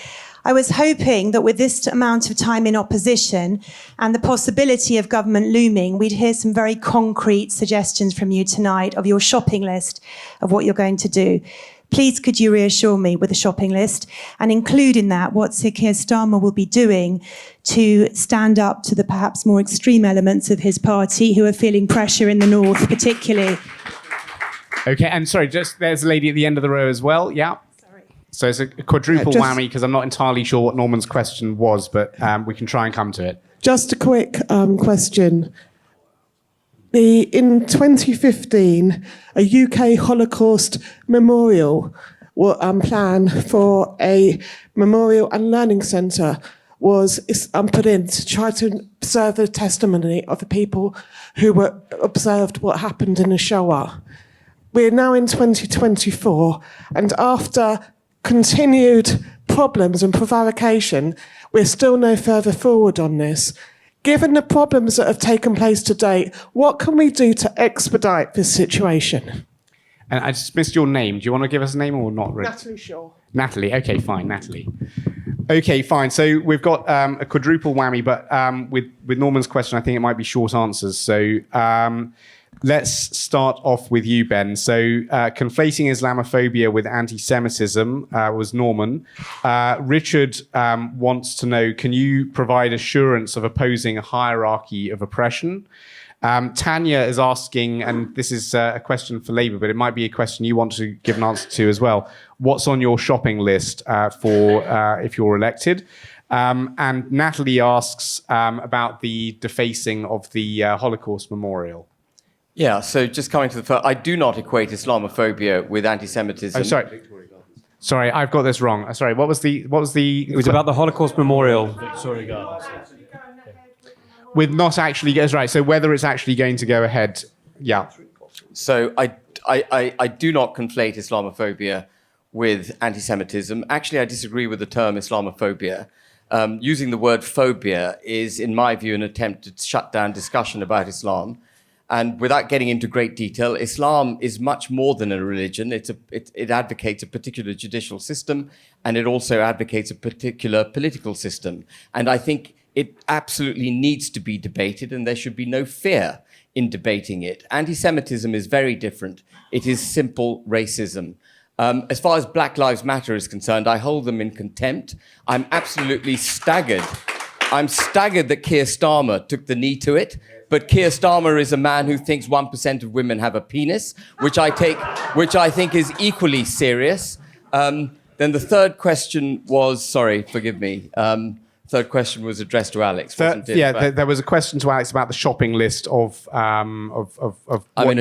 I was hoping that with this amount of time in opposition and the possibility of government looming, we'd hear some very concrete suggestions from you tonight of your shopping list of what you're going to do. Please could you reassure me with a shopping list and include in that what Sir Keir Starmer will be doing to stand up to the perhaps more extreme elements of his party who are feeling pressure in the north particularly. Okay, and sorry, just there's a lady at the end of the row as well. Yeah. So it's a quadruple whammy because I'm not entirely sure what Norman's question was, but we can try and come to it. Just a quick question. In 2015, a UK Holocaust memorial plan for a memorial and learning centre was put in to try to preserve the testimony of the people who observed what happened in the Shoah. We're now in 2024, and after continued problems and prevarication, we're still no further forward on this. Given the problems that have taken place to date, what can we do to expedite this situation? And I just missed your name. Do you want to give us a name or not really? Natalie Shaw. Natalie. Okay, fine, Natalie. Okay, fine. So we've got a quadruple whammy, but with Norman's question, I think it might be short answers. So let's start off with you, Ben. So conflating Islamophobia with anti-Semitism was Norman. Richard wants to know, can you provide assurance of opposing a hierarchy of oppression? Tanya is asking, and this is a question for Labour, but it might be a question you want to give an answer to as well. What's on your shopping list for if you're elected? And Natalie asks about the defacing of the Holocaust memorial. Yeah, so just coming to the first, I do not equate Islamophobia with anti-Semitism. Oh, sorry, I've got this wrong. Sorry, what was the? It was about the Holocaust memorial. Victoria Gardens. With not actually, that's right. So whether it's actually going to go ahead, yeah. So I do not conflate Islamophobia with anti-Semitism. Actually, I disagree with the term Islamophobia. Using the word phobia is, in my view, an attempt to shut down discussion about Islam. And without getting into great detail, Islam is much more than a religion. It advocates a particular judicial system, and it also advocates a particular political system. And I think it absolutely needs to be debated, and there should be no fear in debating it. Anti-Semitism is very different. It is simple racism. As far as Black Lives Matter is concerned, I hold them in contempt. I'm absolutely staggered. I'm staggered that Keir Starmer took the knee to it. But Keir Starmer is a man who thinks 1% of women have a penis, which I think is equally serious. Then the third question was, sorry, forgive me. Third question was addressed to Alex, wasn't it? Yeah, there was a question to Alex about the shopping list of what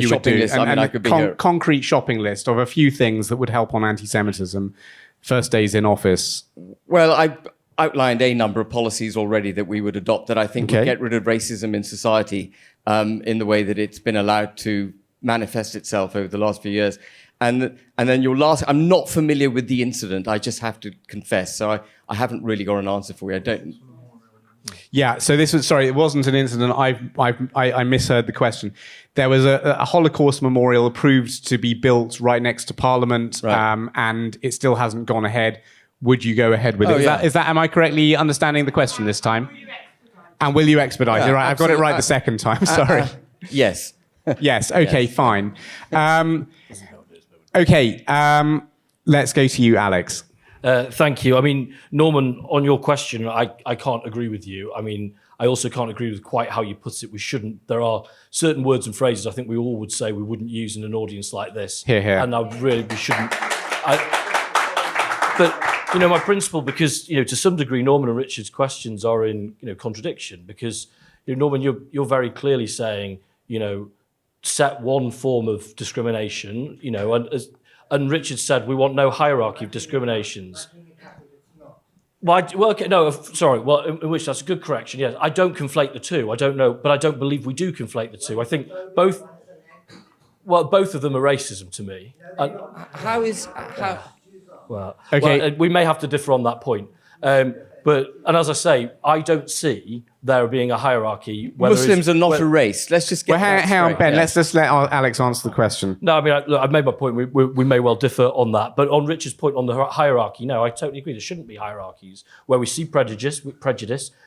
you would do. List. I mean, I could be here. Concrete shopping list of a few things that would help on anti-Semitism. First days in office. Well, I outlined a number of policies already that we would adopt that I think would get rid of racism in society in the way that it's been allowed to manifest itself over the last few years. And then your last, I'm not familiar with the incident, I just have to confess. So I haven't really got an answer for you. I don't. Yeah, so this was, sorry, it wasn't an incident. I misheard the question. There was a Holocaust memorial approved to be built right next to Parliament, right. And it still hasn't gone ahead. Would you go ahead with it? Yeah. Is that, am I correctly understanding the question this time? And will you expedite it? Right, I've got it right the second time, sorry. Yes. Yes, okay, Yes. fine. Let's go to you, Alex. Thank you. I mean, Norman, on your question, I can't agree with you. I mean, I also can't agree with quite how you put it. We shouldn't. There are certain words and phrases I think we all would say we wouldn't use in an audience like this. Hear, hear. And we shouldn't. But, you know, my principle, because, you know, to some degree, Norman and Richard's questions are in, you know, contradiction. Because, you know, Norman, you're very clearly saying, you know, set one form of discrimination, you know, and Richard said we want no hierarchy of discriminations. Well, okay, no, sorry. Well, in which that's a good correction. Yes, I don't conflate the two. I don't know, but I don't believe we do conflate the two. I think both of them are racism to me. Well, we may have to differ on that point. But as I say, I don't see there being a hierarchy. Muslims are not a race. Let's just get that hang on, straight. Ben. Yeah. Let's just let Alex answer the question. No, I mean, look, I've made my point. We may well differ on that. But on Richard's point on the hierarchy, no, I totally agree. There shouldn't be hierarchies. Where we see prejudice,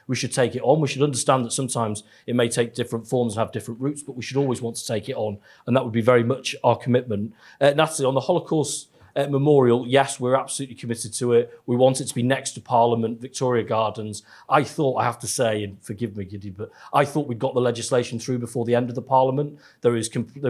we should take it on. We should understand that sometimes it may take different forms and have different roots, but we should always want to take it on. And that would be very much our commitment. Natalie, on the Holocaust memorial, yes, we're absolutely committed to it. We want it to be next to Parliament, Victoria Gardens. I have to say, and forgive me, Giddy, but I thought we'd got the legislation through before the end of the Parliament. There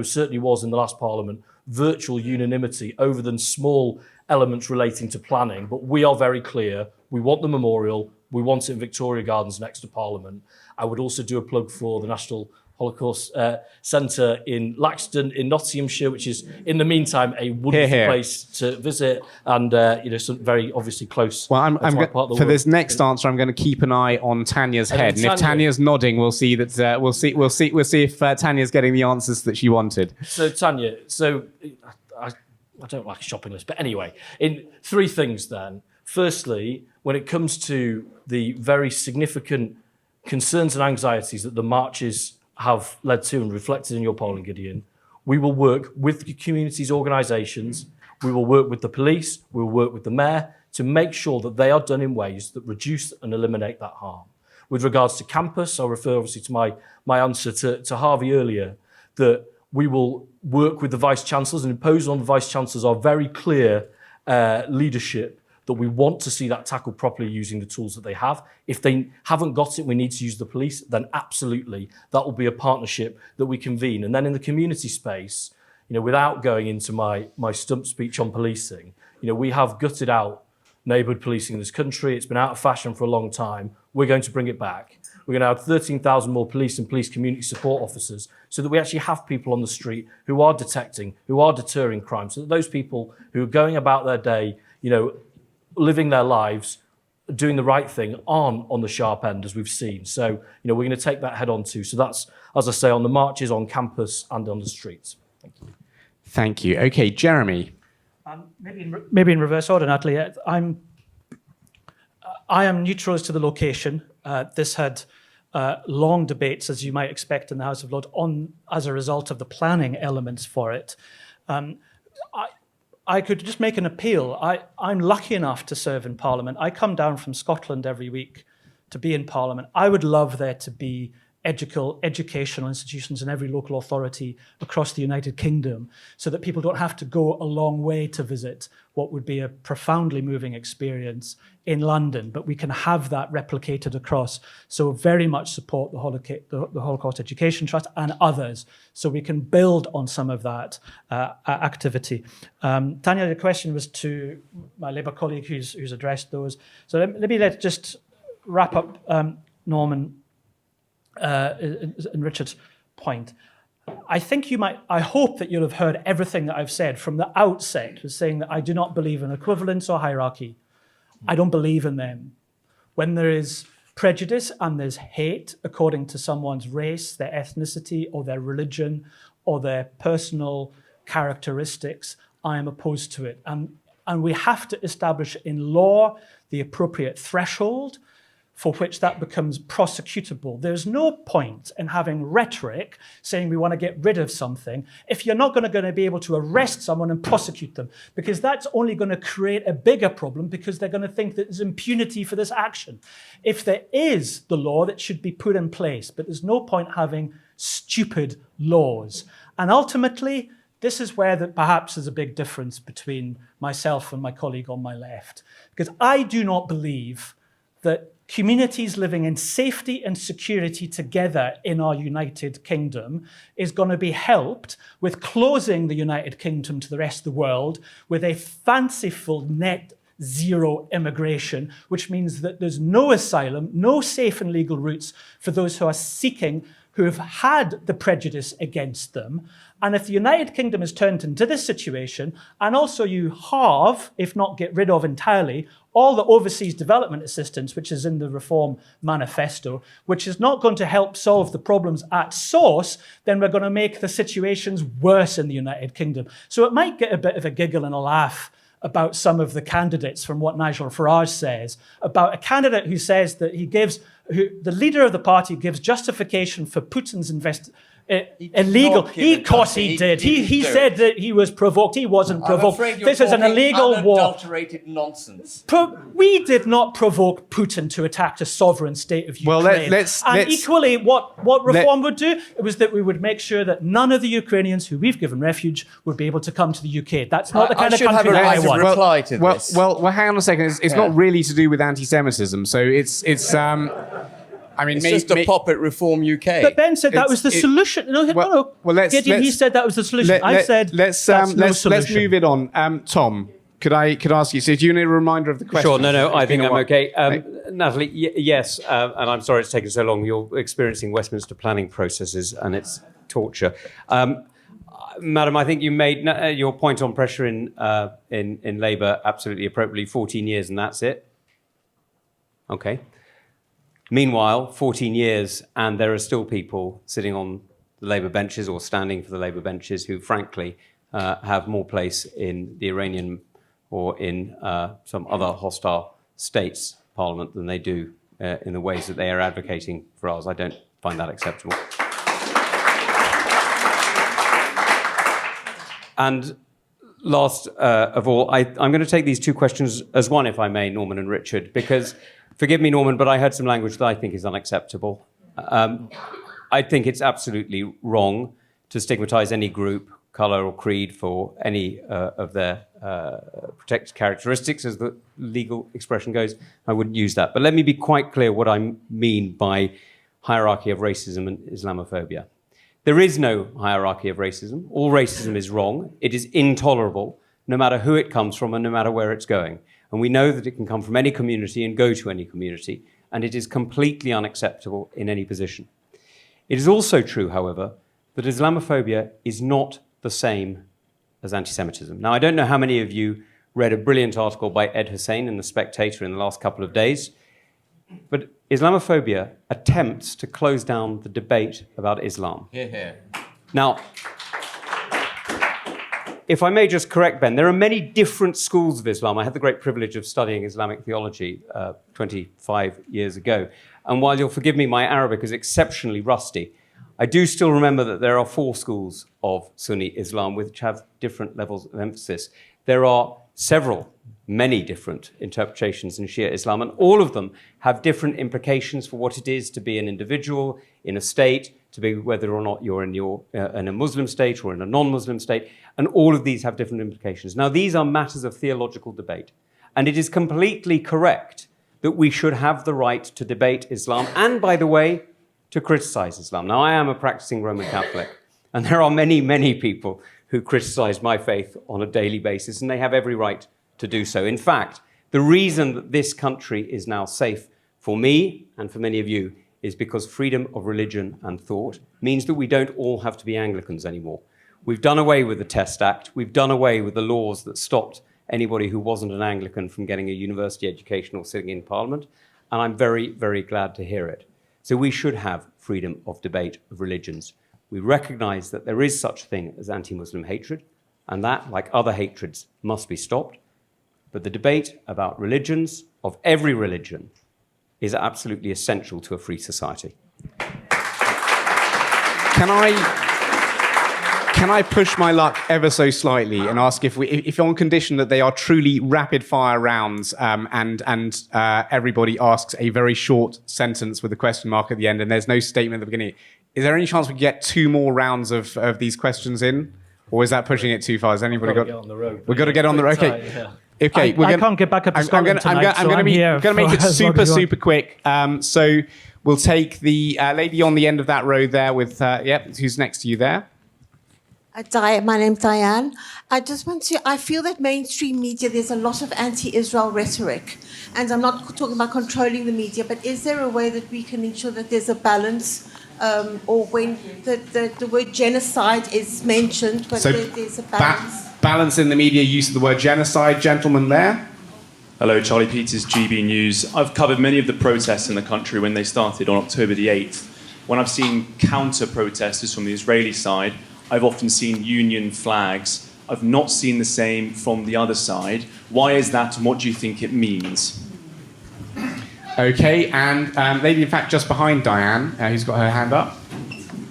certainly was in the last Parliament virtual unanimity over the small elements relating to planning, but we are very clear. We want the memorial. We want it in Victoria Gardens next to Parliament. I would also do a plug for the National Holocaust Centre in Laxton in Nottinghamshire, which is, in the meantime, a wonderful place to visit, and some very obviously close. Well, for this next answer, I'm going to keep an eye on Tanya's head, and if Tanya's nodding, we'll see that we'll see if Tanya's getting the answers that she wanted. So Tanya, I don't like a shopping list, but anyway, in three things then. Firstly, when it comes to the very significant concerns and anxieties that the marches have led to and reflected in your polling, Gideon, we will work with the community's organisations, we will work with the police, we will work with the mayor to make sure that they are done in ways that reduce and eliminate that harm. With regards to campus, I'll refer obviously to my answer to Harvey earlier, that we will work with the Vice-Chancellors and impose on the Vice-Chancellors our very clear leadership that we want to see that tackled properly using the tools that they have. If they haven't got it, we need to use the police, then absolutely, that will be a partnership that we convene. And then in the community space, without going into my stump speech on policing, we have gutted out neighbourhood policing in this country. It's been out of fashion for a long time. We're going to bring it back. We're going to have 13,000 more police and police community support officers so that we actually have people on the street who are detecting, who are deterring crime, so that those people who are going about their day, living their lives, doing the right thing, aren't on the sharp end, as we've seen. So, we're going to take that head on too. So that's, as I say, on the marches, on campus and on the streets. Thank you. Thank you. Okay, Jeremy. Maybe in reverse order, Natalie. I am neutral as to the location. This had long debates, as you might expect, in the House of Lords as a result of the planning elements for it. I could just make an appeal. I'm lucky enough to serve in Parliament. I come down from Scotland every week to be in Parliament. I would love there to be educational institutions in every local authority across the United Kingdom so that people don't have to go a long way to visit what would be a profoundly moving experience in London, but we can have that replicated across. So very much support the Holocaust Education Trust and others so we can build on some of that activity. Tanya, the question was to my Labour colleague who's addressed those. So let's just wrap up Norman and Richard's point. I hope that you'll have heard everything that I've said from the outset, was saying that I do not believe in equivalence or hierarchy. I don't believe in them. When there is prejudice and there's hate according to someone's race, their ethnicity, or their religion, or their personal characteristics, I am opposed to it. And we have to establish in law the appropriate threshold for which that becomes prosecutable. There's no point in having rhetoric saying we want to get rid of something if you're not going to be able to arrest someone and prosecute them, because that's only going to create a bigger problem because they're going to think that there's impunity for this action. If there is the law, that should be put in place, but there's no point having stupid laws. And ultimately, this is where perhaps there's a big difference between myself and my colleague on my left, because I do not believe that communities living in safety and security together in our United Kingdom is going to be helped with closing the United Kingdom to the rest of the world with a fanciful net zero immigration, which means that there's no asylum, no safe and legal routes for those who are seeking, who have had the prejudice against them. And if the United Kingdom is turned into this situation, and also you halve, if not get rid of entirely, all the overseas development assistance, which is in the Reform Manifesto, which is not going to help solve the problems at source, then we're going to make the situations worse in the United Kingdom. So it might get a bit of a giggle and a laugh about some of the candidates from what Nigel Farage says, about a candidate who says that the leader of the party gives justification for Putin's illegal. Of course he did. He said that he was provoked. He wasn't provoked. This is an illegal war. Unadulterated nonsense. We did not provoke Putin to attack the sovereign state of Ukraine. Equally, what reform would do was that we would make sure that none of the Ukrainians who we've given refuge would be able to come to the UK. That's not the kind of country that I want. Reply to this. Well, hang on a second. It's not really to do with anti-Semitism. So it's it's just a pop at Reform UK. But Ben said that was the solution. He said that was the solution. Let's move it on. Tom, could I ask you? So, do you need a reminder of the question? Sure. No. I think I'm okay. Natalie, yes, and I'm sorry it's taken so long. You're experiencing Westminster planning processes, and it's torture. Madam, I think you made your point on pressure in Labour absolutely appropriately. 14 years, and that's it. Okay. Meanwhile, 14 years, and there are still people sitting on the Labour benches or standing for the Labour benches who, frankly, have more place in the Iranian or in some other hostile states' parliament than they do in the ways that they are advocating for ours. I don't find that acceptable. And last of all, I'm going to take these two questions as one, if I may, Norman and Richard, because, forgive me, Norman, but I heard some language that I think is unacceptable. I think it's absolutely wrong to stigmatize any group, color or creed for any of their protected characteristics, as the legal expression goes. I wouldn't use that. But let me be quite clear what I mean by hierarchy of racism and Islamophobia. There is no hierarchy of racism. All racism is wrong. It is intolerable, no matter who it comes from and no matter where it's going. And we know that it can come from any community and go to any community, and it is completely unacceptable in any position. It is also true, however, that Islamophobia is not the same as anti-Semitism. Now, I don't know how many of you read a brilliant article by Ed Hussein in The Spectator in the last couple of days, but Islamophobia attempts to close down the debate about Islam. Now, if I may just correct Ben, there are many different schools of Islam. I had the great privilege of studying Islamic theology 25 years ago. And while you'll forgive me, my Arabic is exceptionally rusty, I do still remember that there are 4 schools of Sunni Islam which have different levels of emphasis. There are many different interpretations in Shia Islam, and all of them have different implications for what it is to be an individual in a state, to be whether or not you're in a Muslim state or in a non-Muslim state, and all of these have different implications. Now, these are matters of theological debate, and it is completely correct that we should have the right to debate Islam, and, by the way, to criticize Islam. Now, I am a practicing Roman Catholic, and there are many, many people who criticize my faith on a daily basis, and they have every right to do so. In fact, the reason that this country is now safe for me and for many of you is because freedom of religion and thought means that we don't all have to be Anglicans anymore. We've done away with the Test Act. We've done away with the laws that stopped anybody who wasn't an Anglican from getting a university education or sitting in Parliament, and I'm very, very glad to hear it. So we should have freedom of debate of religions. We recognize that there is such a thing as anti-Muslim hatred, and that, like other hatreds, must be stopped. But the debate about religions, of every religion, is absolutely essential to a free society. Can I push my luck ever so slightly and ask if on condition that they are truly rapid-fire rounds and everybody asks a very short sentence with a question mark at the end and there's no statement at the beginning, is there any chance we get 2 more rounds of these questions in? Or is that pushing it too far? Has anybody got... Get on the road. We've got to get on the road. Okay. Yeah. Okay, I can't get back up to Scotland tonight, so I'm here going to make it for as long as you super quick. So we'll take the lady on the end of that road there with, who's next to you there? My name's Diane. I feel that mainstream media, there's a lot of anti-Israel rhetoric. And I'm not talking about controlling the media, but is there a way that we can ensure that there's a balance, or when the word genocide is mentioned, but so there's a balance? Balance in the media use of the word genocide, gentleman there. Hello, Charlie Peters, GB News. I've covered many of the protests in the country when they started on October the 8th. When I've seen counter-protesters from the Israeli side, I've often seen union flags. I've not seen the same from the other side. Why is that, and what do you think it means? Okay, and lady, in fact, just behind Diane, who's got her hand up.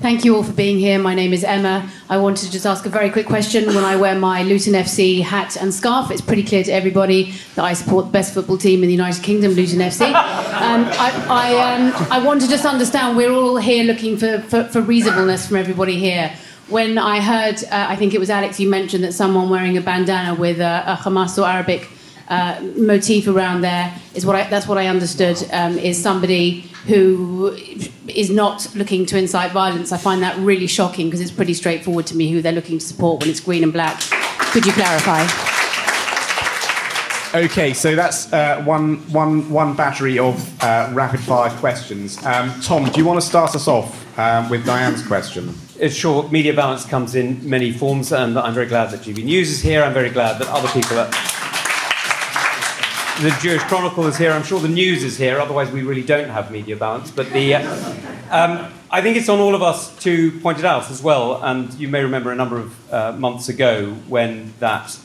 Thank you all for being here. My name is Emma. I wanted to just ask a very quick question. When I wear my Luton FC hat and scarf, it's pretty clear to everybody that I support the best football team in the United Kingdom, Luton FC. I want to just understand, we're all here looking for reasonableness from everybody here. When I heard, I think it was Alex, you mentioned that someone wearing a bandana with a Hamas or Arabic motif around there that's what I understood is somebody who is not looking to incite violence. I find that really shocking because it's pretty straightforward to me who they're looking to support when it's green and black. Could you clarify? Okay, so that's one battery of rapid-fire questions. Tom, do you want to start us off with Diane's question? It's sure, media balance comes in many forms, and I'm very glad that GB News is here. I'm very glad that other people are... The Jewish Chronicle is here. I'm sure the News is here. Otherwise, we really don't have media balance. But I think it's on all of us to point it out as well. And you may remember a number of months ago when that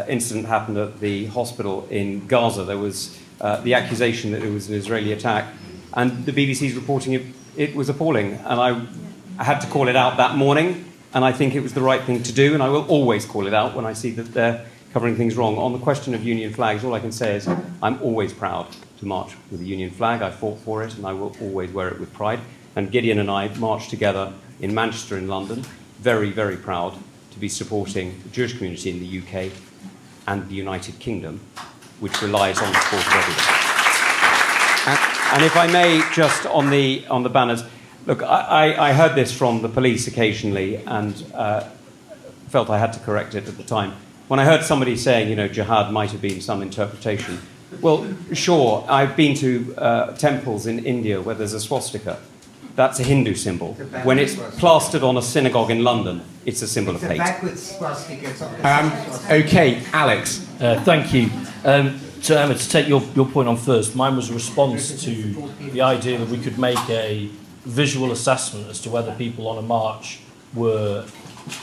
incident happened at the hospital in Gaza. There was the accusation that it was an Israeli attack. And the BBC's reporting it was appalling. And I had to call it out that morning, and I think it was the right thing to do, and I will always call it out when I see that they're covering things wrong. On the question of union flags, all I can say is I'm always proud to march with the union flag. I fought for it, and I will always wear it with pride. And Gideon and I marched together in Manchester and London, very, very proud to be supporting the Jewish community in the UK and the United Kingdom, which relies on the support of everyone. And if I may, just on the banners, look, I heard this from the police occasionally and felt I had to correct it at the time. When I heard somebody saying, jihad might have been some interpretation, well, sure, I've been to temples in India where there's a swastika. That's a Hindu symbol. When it's plastered on a synagogue in London, it's a symbol of hate. Okay, Alex. Thank you. So Emma, to take your point on first, mine was a response to the idea that we could make a visual assessment as to whether people on a march were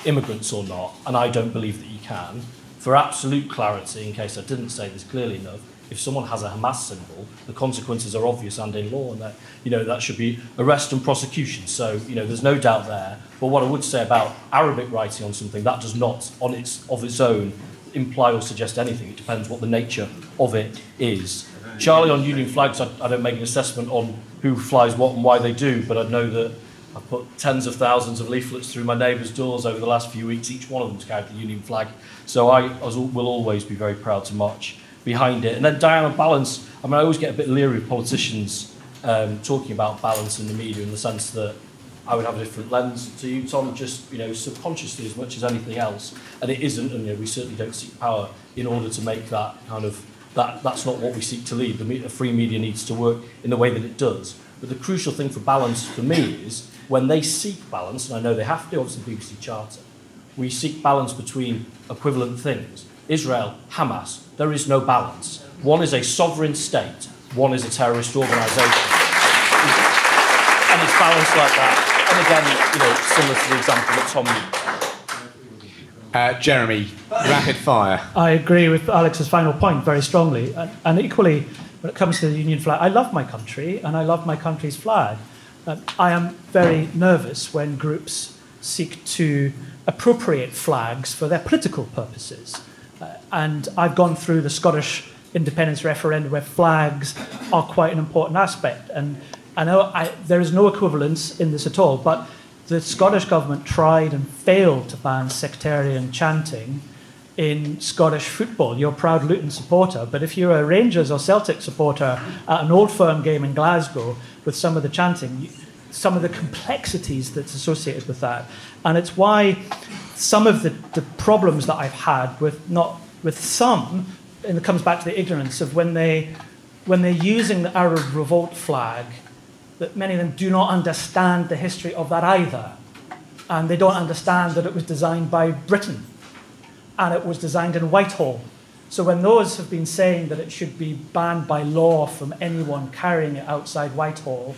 immigrants or not, and I don't believe that you can. For absolute clarity, in case I didn't say this clearly enough, if someone has a Hamas symbol, the consequences are obvious and in law, and that that should be arrest and prosecution. So there's no doubt there. But what I would say about Arabic writing on something, that does not, of its own, imply or suggest anything. It depends what the nature of it is. Charlie, on union flags, I don't make an assessment on who flies what and why they do, but I know that I've put tens of thousands of leaflets through my neighbours' doors over the last few weeks, each one of them to carry the union flag. So I will always be very proud to march behind it. And then Diana, balance. I always get a bit leery of politicians talking about balance in the media, in the sense that I would have a different lens to you, Tom, just subconsciously as much as anything else. And it isn't, and we certainly don't seek power in order to make that kind of that's not what we seek to lead. The free media needs to work in the way that it does. But the crucial thing for balance for me is when they seek balance, and I know they have to, obviously the BBC Charter, we seek balance between equivalent things. Israel, Hamas, there is no balance. One is a sovereign state, one is a terrorist organisation. And it's balanced like that. And again, similar to the example that Tom used. Jeremy, rapid fire. I agree with Alex's final point very strongly. And equally, when it comes to the union flag, I love my country and I love my country's flag. I am very nervous when groups seek to appropriate flags for their political purposes. And I've gone through the Scottish independence referendum where flags are quite an important aspect. And I know there is no equivalence in this at all, but the Scottish government tried and failed to ban sectarian chanting in Scottish football. You're a proud Luton supporter, but if you're a Rangers or Celtic supporter at an Old Firm game in Glasgow with some of the chanting, some of the complexities that's associated with that. And it's why some of the problems that I've had with some, and it comes back to the ignorance of when they're using the Arab revolt flag, that many of them do not understand the history of that either. And they don't understand that it was designed by Britain and it was designed in Whitehall. So when those have been saying that it should be banned by law from anyone carrying it outside Whitehall,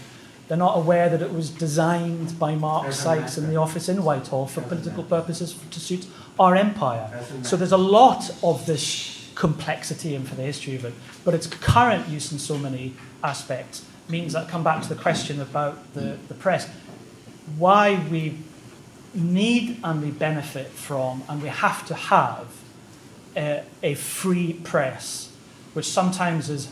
they're not aware that it was designed by Mark Sykes in the office in Whitehall for political purposes to suit our empire. So there's a lot of this complexity in for the history of it, but its current use in so many aspects means that come back to the question about the press. Why we need and we benefit from, and we have to have a free press, which sometimes is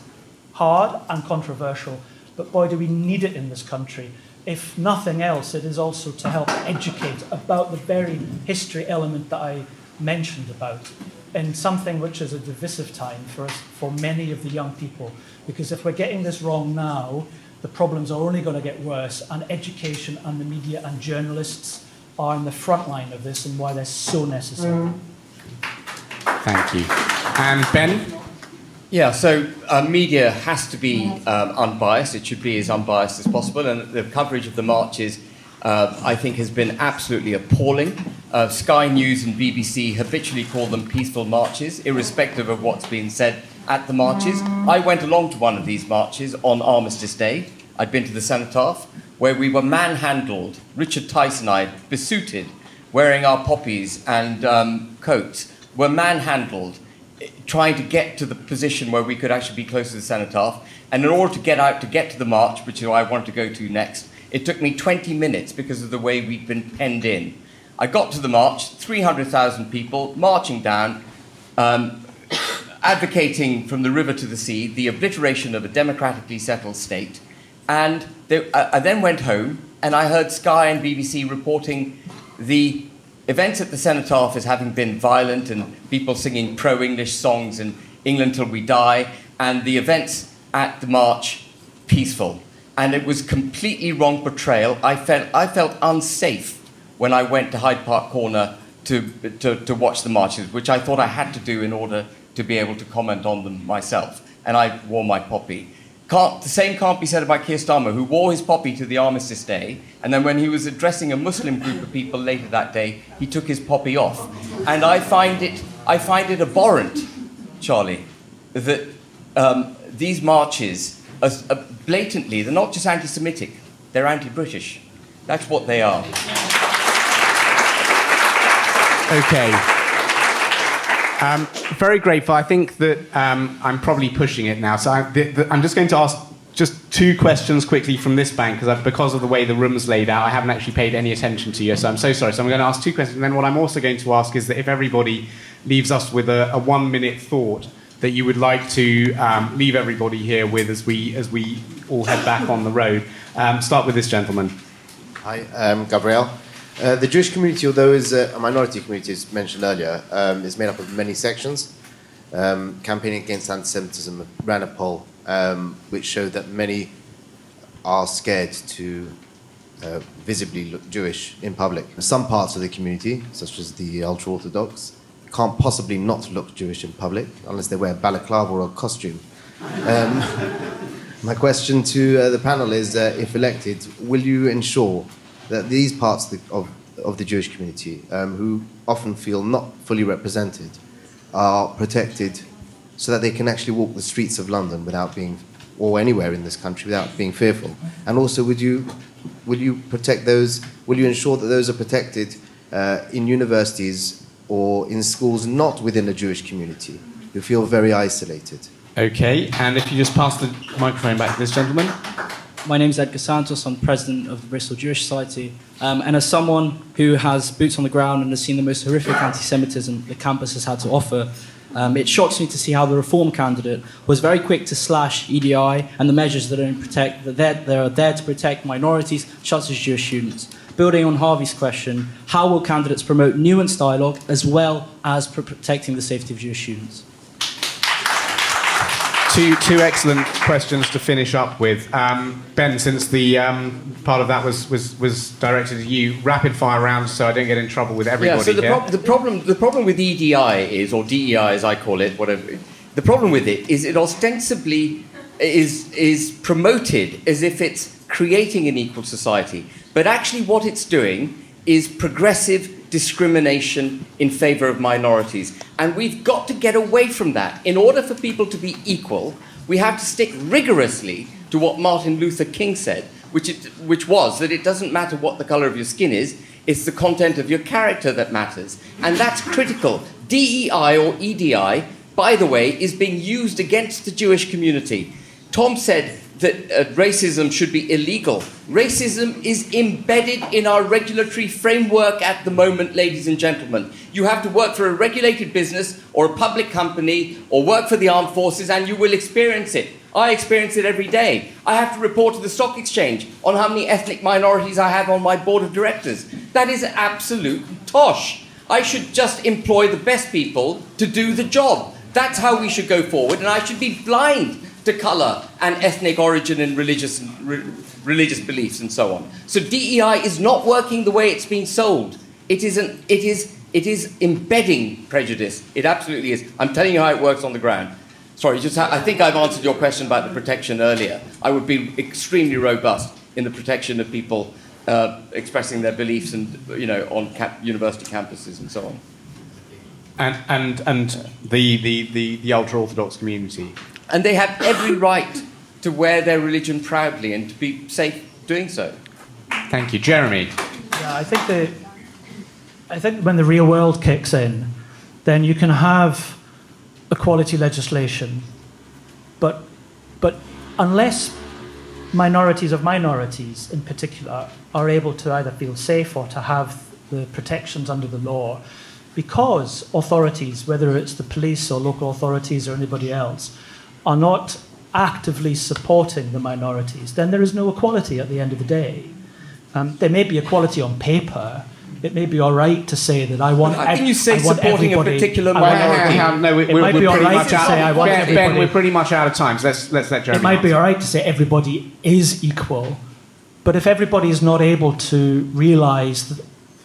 hard and controversial, but boy, do we need it in this country. If nothing else, it is also to help educate about the very history element that I mentioned about, in something which is a divisive time for us, for many of the young people. Because if we're getting this wrong now, the problems are only going to get worse, and education and the media and journalists are in the front line of this and why they're so necessary. Thank you. And Ben? Yeah, so media has to be unbiased. It should be as unbiased as possible. And the coverage of the marches, I think, has been absolutely appalling. Sky News and BBC habitually call them peaceful marches, irrespective of what's been said at the marches. I went along to one of these marches on Armistice Day. I'd been to the Cenotaph, where we were manhandled, Richard Tice and I, besuited, wearing our poppies and coats, were manhandled trying to get to the position where we could actually be close to the cenotaph. And in order to get to the march, which is what I wanted to go to next, it took me 20 minutes because of the way we'd been penned in. I got to the march, 300,000 people marching down, advocating from the river to the sea the obliteration of a democratically settled state. And I then went home and I heard Sky and BBC reporting the events at the cenotaph as having been violent and people singing pro-English songs and England till we die, and the events at the march peaceful. And it was completely wrong portrayal. I felt unsafe when I went to Hyde Park Corner to watch the marches, which I thought I had to do in order to be able to comment on them myself. And I wore my poppy. The same can't be said about Keir Starmer, who wore his poppy to the Armistice Day, and then when he was addressing a Muslim group of people later that day, he took his poppy off. And I find it abhorrent, Charlie, that these marches are blatantly, they're not just anti-Semitic, they're anti-British. That's what they are. Okay. Very grateful. I think that I'm probably pushing it now. So I'm just going to ask just two questions quickly from this bank, because of the way the room's laid out, I haven't actually paid any attention to you, so I'm so sorry. So I'm going to ask two questions. And then what I'm also going to ask is that if everybody leaves us with a 1 minute thought that you would like to leave everybody here with as we all head back on the road. Start with this gentleman. Hi, I'm Gabriel. The Jewish community, although is a minority community, as mentioned earlier, is made up of many sections. Campaigning against anti-Semitism ran a poll which showed that many are scared to visibly look Jewish in public. Some parts of the community, such as the ultra-Orthodox, can't possibly not look Jewish in public unless they wear a balaclava or a costume. My question to the panel is, if elected, will you ensure that these parts of the Jewish community, who often feel not fully represented, are protected so that they can actually walk the streets of London without being, or anywhere in this country, without being fearful? And also, will you protect those, will you ensure that those are protected in universities or in schools not within the Jewish community, who feel very isolated? Okay, and if you just pass the microphone back to this gentleman. My name is Edgar Santos. I'm president of the Bristol Jewish Society. And as someone who has boots on the ground and has seen the most horrific anti-Semitism the campus has had to offer, it shocks me to see how the Reform candidate was very quick to slash EDI and the measures that are there to protect minorities, such as Jewish students. Building on Harvey's question, how will candidates promote nuanced dialogue as well as protecting the safety of Jewish students? Two excellent questions to finish up with. Ben, since the part of that was directed at you, rapid fire round so I don't get in trouble with everybody here. The problem with EDI is, or DEI as I call it, whatever. The problem with it is it ostensibly is promoted as if it's creating an equal society, but actually what it's doing is progressive discrimination in favour of minorities. And we've got to get away from that. In order for people to be equal, we have to stick rigorously to what Martin Luther King said, which was that it doesn't matter what the colour of your skin is, it's the content of your character that matters. And that's critical. DEI or EDI, by the way, is being used against the Jewish community. Tom said that racism should be illegal. Racism is embedded in our regulatory framework at the moment, ladies and gentlemen. You have to work for a regulated business or a public company or work for the armed forces and you will experience it. I experience it every day. I have to report to the stock exchange on how many ethnic minorities I have on my board of directors. That is absolute tosh. I should just employ the best people to do the job. That's how we should go forward, and I should be blind to colour and ethnic origin and religious beliefs and so on. So DEI is not working the way it's been sold. It is embedding prejudice. It absolutely is. I'm telling you how it works on the ground. Sorry, I think I've answered your question about the protection earlier. I would be extremely robust in the protection of people expressing their beliefs and on university campuses and so on. And the ultra-Orthodox community. And they have every right to wear their religion proudly and to be safe doing so. Thank you. Jeremy. Yeah, I think when the real world kicks in, then you can have equality legislation, but unless minorities of minorities in particular are able to either feel safe or to have the protections under the law, because authorities, whether it's the police or local authorities or anybody else, are not actively supporting the minorities, then there is no equality at the end of the day. There may be equality on paper. It may be all right to say that I want. How can you say I want supporting a everybody- particular I want minority? everybody- No, it might be all pretty right much to say I want Ben, everybody. we're pretty much out of time, so let's let Jeremy It might be answer. all right to say everybody is equal, but if everybody is not able to realise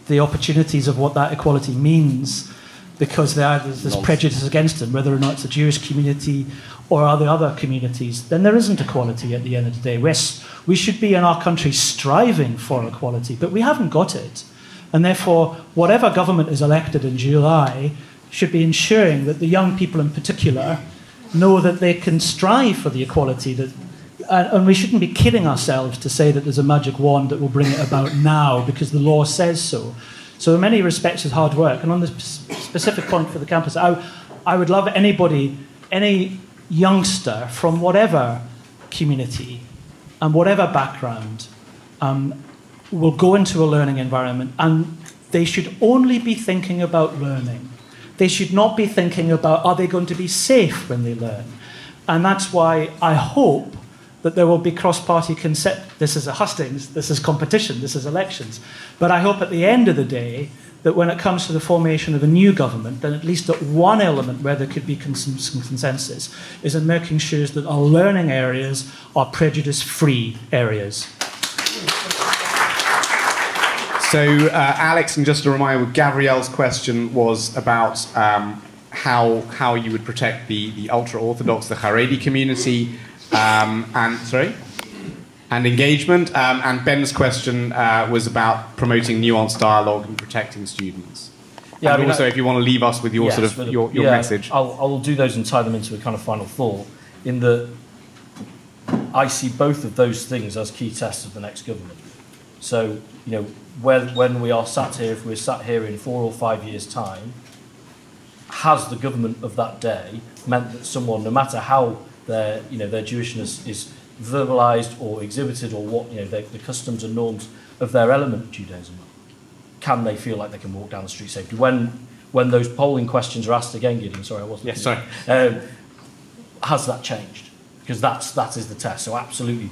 the opportunities of what that equality means, because there's prejudice against them, whether or not it's the Jewish community or other communities, then there isn't equality at the end of the day. We should be in our country striving for equality, but we haven't got it. And therefore, whatever government is elected in July should be ensuring that the young people in particular know that they can strive for the equality that. And we shouldn't be kidding ourselves to say that there's a magic wand that will bring it about now because the law says so. So in many respects, it's hard work. And on this specific point for the campus, I would love any youngster from whatever community and whatever background will go into a learning environment, and they should only be thinking about learning. They should not be thinking about, are they going to be safe when they learn? And that's why I hope that there will be cross-party consent. This is a hustings, this is competition, this is elections. But I hope at the end of the day that when it comes to the formation of a new government, then at least at one element where there could be some consensus is in making sure that our learning areas are prejudice-free areas. So, Alex, and just a reminder, Gabrielle's question was about how you would protect the ultra-Orthodox, the Haredi community, and engagement. And Ben's question was about promoting nuanced dialogue and protecting students. Yeah, and also, if you want to leave us with your your message. I'll do those and tie them into a kind of final thought. In that, I see both of those things as key tests of the next government. So, when we are sat here, if we're sat here in 4 or 5 years' time, has the government of that day meant that someone, no matter how their Jewishness is verbalized or exhibited, or what the customs and norms of their element of Judaism, can they feel like they can walk down the street safely? When those polling questions are asked again, Gideon, sorry, I wasn't. Yes, sorry. Has that changed? Because that is the test. So absolutely,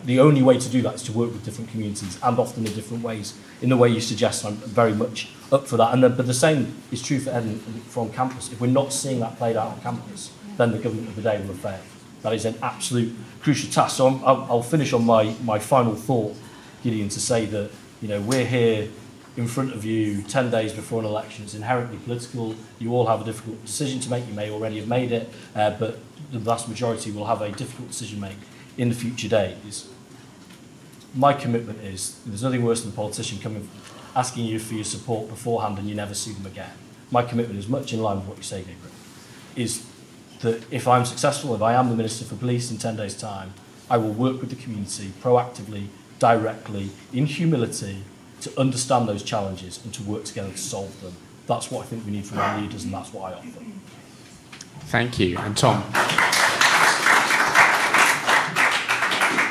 the only way to do that is to work with different communities, and often in different ways. In the way you suggest, I'm very much up for that. But the same is true for Ed from campus. If we're not seeing that played out on campus, then the government of the day will have failed. That is an absolute crucial task. So I'll finish on my final thought, Gideon, to say that we're here in front of you 10 days before an election. It's inherently political. You all have a difficult decision to make. You may already have made it, but the vast majority will have a difficult decision to make in the future days. My commitment is, there's nothing worse than a politician coming asking you for your support beforehand and you never see them again. My commitment is much in line with what you say, Gabriel, is that if I'm successful, if I am the Minister for Police in 10 days' time, I will work with the community proactively, directly, in humility, to understand those challenges and to work together to solve them. That's what I think we need from our leaders, and that's what I offer. Thank you. And Tom?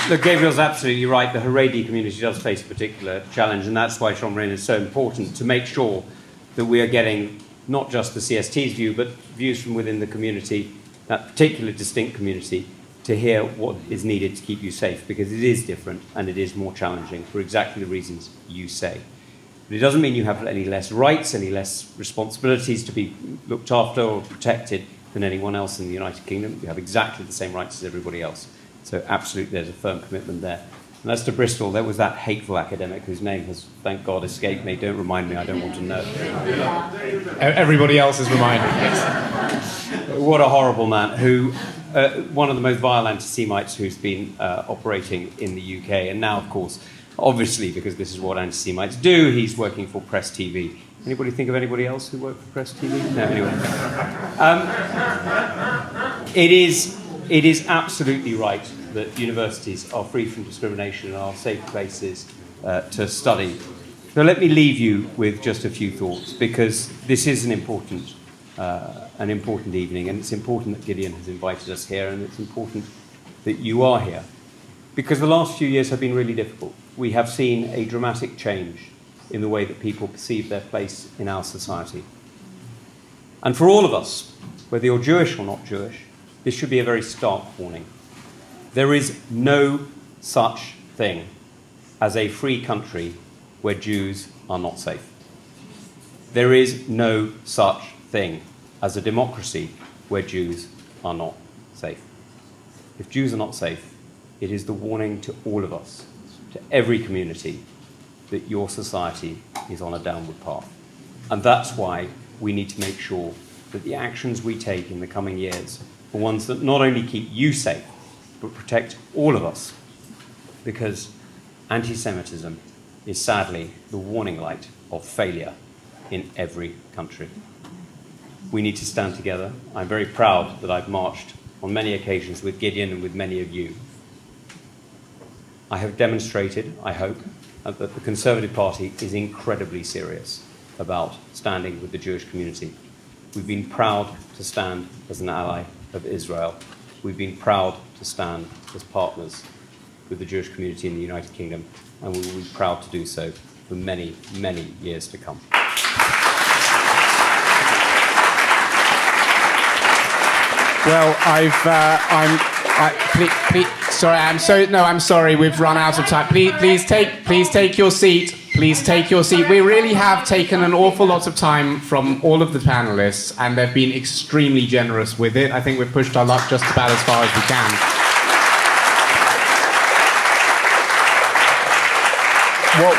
Look, Gabriel's absolutely right. The Haredi community does face a particular challenge, and that's why Sean Rain is so important, to make sure that we are getting not just the CST's view, but views from within the community, that particular distinct community, to hear what is needed to keep you safe, because it is different and it is more challenging for exactly the reasons you say. But it doesn't mean you have any less rights, any less responsibilities to be looked after or protected than anyone else in the United Kingdom. You have exactly the same rights as everybody else. So absolutely there's a firm commitment there. And as to Bristol, there was that hateful academic whose name has, thank God, escaped me. Don't remind me, I don't want to know. Everybody else is reminded. What a horrible man, who, one of the most vile anti-Semites who's been operating in the UK. And now, of course, obviously, because this is what anti-Semites do, he's working for Press TV. Anybody think of anybody else who worked for Press TV? No, anyway. It is absolutely right that universities are free from discrimination and are safe places to study. So let me leave you with just a few thoughts, because this is an important an important evening, and it's important that Gideon has invited us here, and it's important that you are here, because the last few years have been really difficult. We have seen a dramatic change in the way that people perceive their place in our society. And for all of us, whether you're Jewish or not Jewish, this should be a very stark warning. There is no such thing as a free country where Jews are not safe. There is no such thing as a democracy where Jews are not safe. If Jews are not safe, it is the warning to all of us, to every community, that your society is on a downward path. And that's why we need to make sure that the actions we take in the coming years are ones that not only keep you safe, but protect all of us. Because anti-Semitism is sadly the warning light of failure in every country. We need to stand together. I'm very proud that I've marched on many occasions with Gideon and with many of you. I have demonstrated, I hope, that the Conservative Party is incredibly serious about standing with the Jewish community. We've been proud to stand as an ally of Israel. We've been proud to stand as partners with the Jewish community in the United Kingdom, and we will be proud to do so for many, many years to come. Well, I'm sorry, we've run out of time. Please take your seat. Please take your seat. We really have taken an awful lot of time from all of the panelists, and they've been extremely generous with it. I think we've pushed our luck just about as far as we can.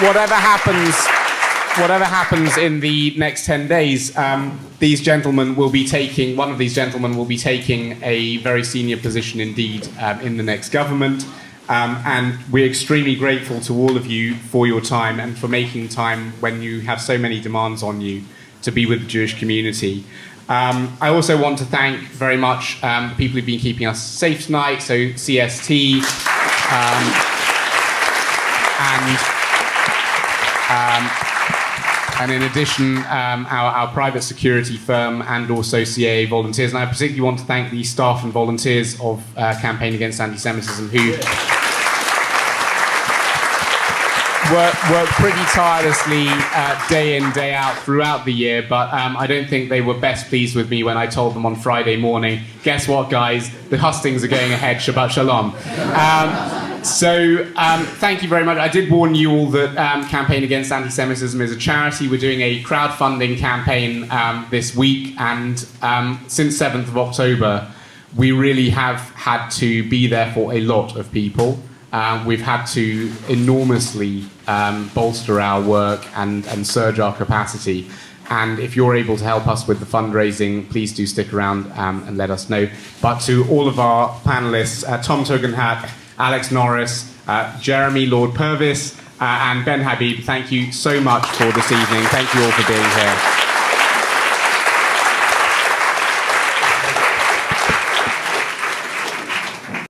Whatever happens in the next 10 days, one of these gentlemen will be taking a very senior position indeed in the next government. And we're extremely grateful to all of you for your time and for making time when you have so many demands on you to be with the Jewish community. I also want to thank very much the people who've been keeping us safe tonight, so CST and in addition, our private security firm and also CAA volunteers. And I particularly want to thank the staff and volunteers of Campaign Against Antisemitism who work pretty tirelessly day in, day out throughout the year, but I don't think they were best pleased with me when I told them on Friday morning, guess what, guys? The Hustings are going ahead, Shabbat Shalom. So thank you very much. I did warn you all that Campaign Against Antisemitism is a charity. We're doing a crowdfunding campaign this week, and since 7th of October, we really have had to be there for a lot of people. We've had to enormously bolster our work and surge our capacity. And if you're able to help us with the fundraising, please do stick around and let us know. But to all of our panelists, Tom Tugendhat, Alex Norris, Jeremy Lord Purvis, and Ben Habib, thank you so much for this evening. Thank you all for being here.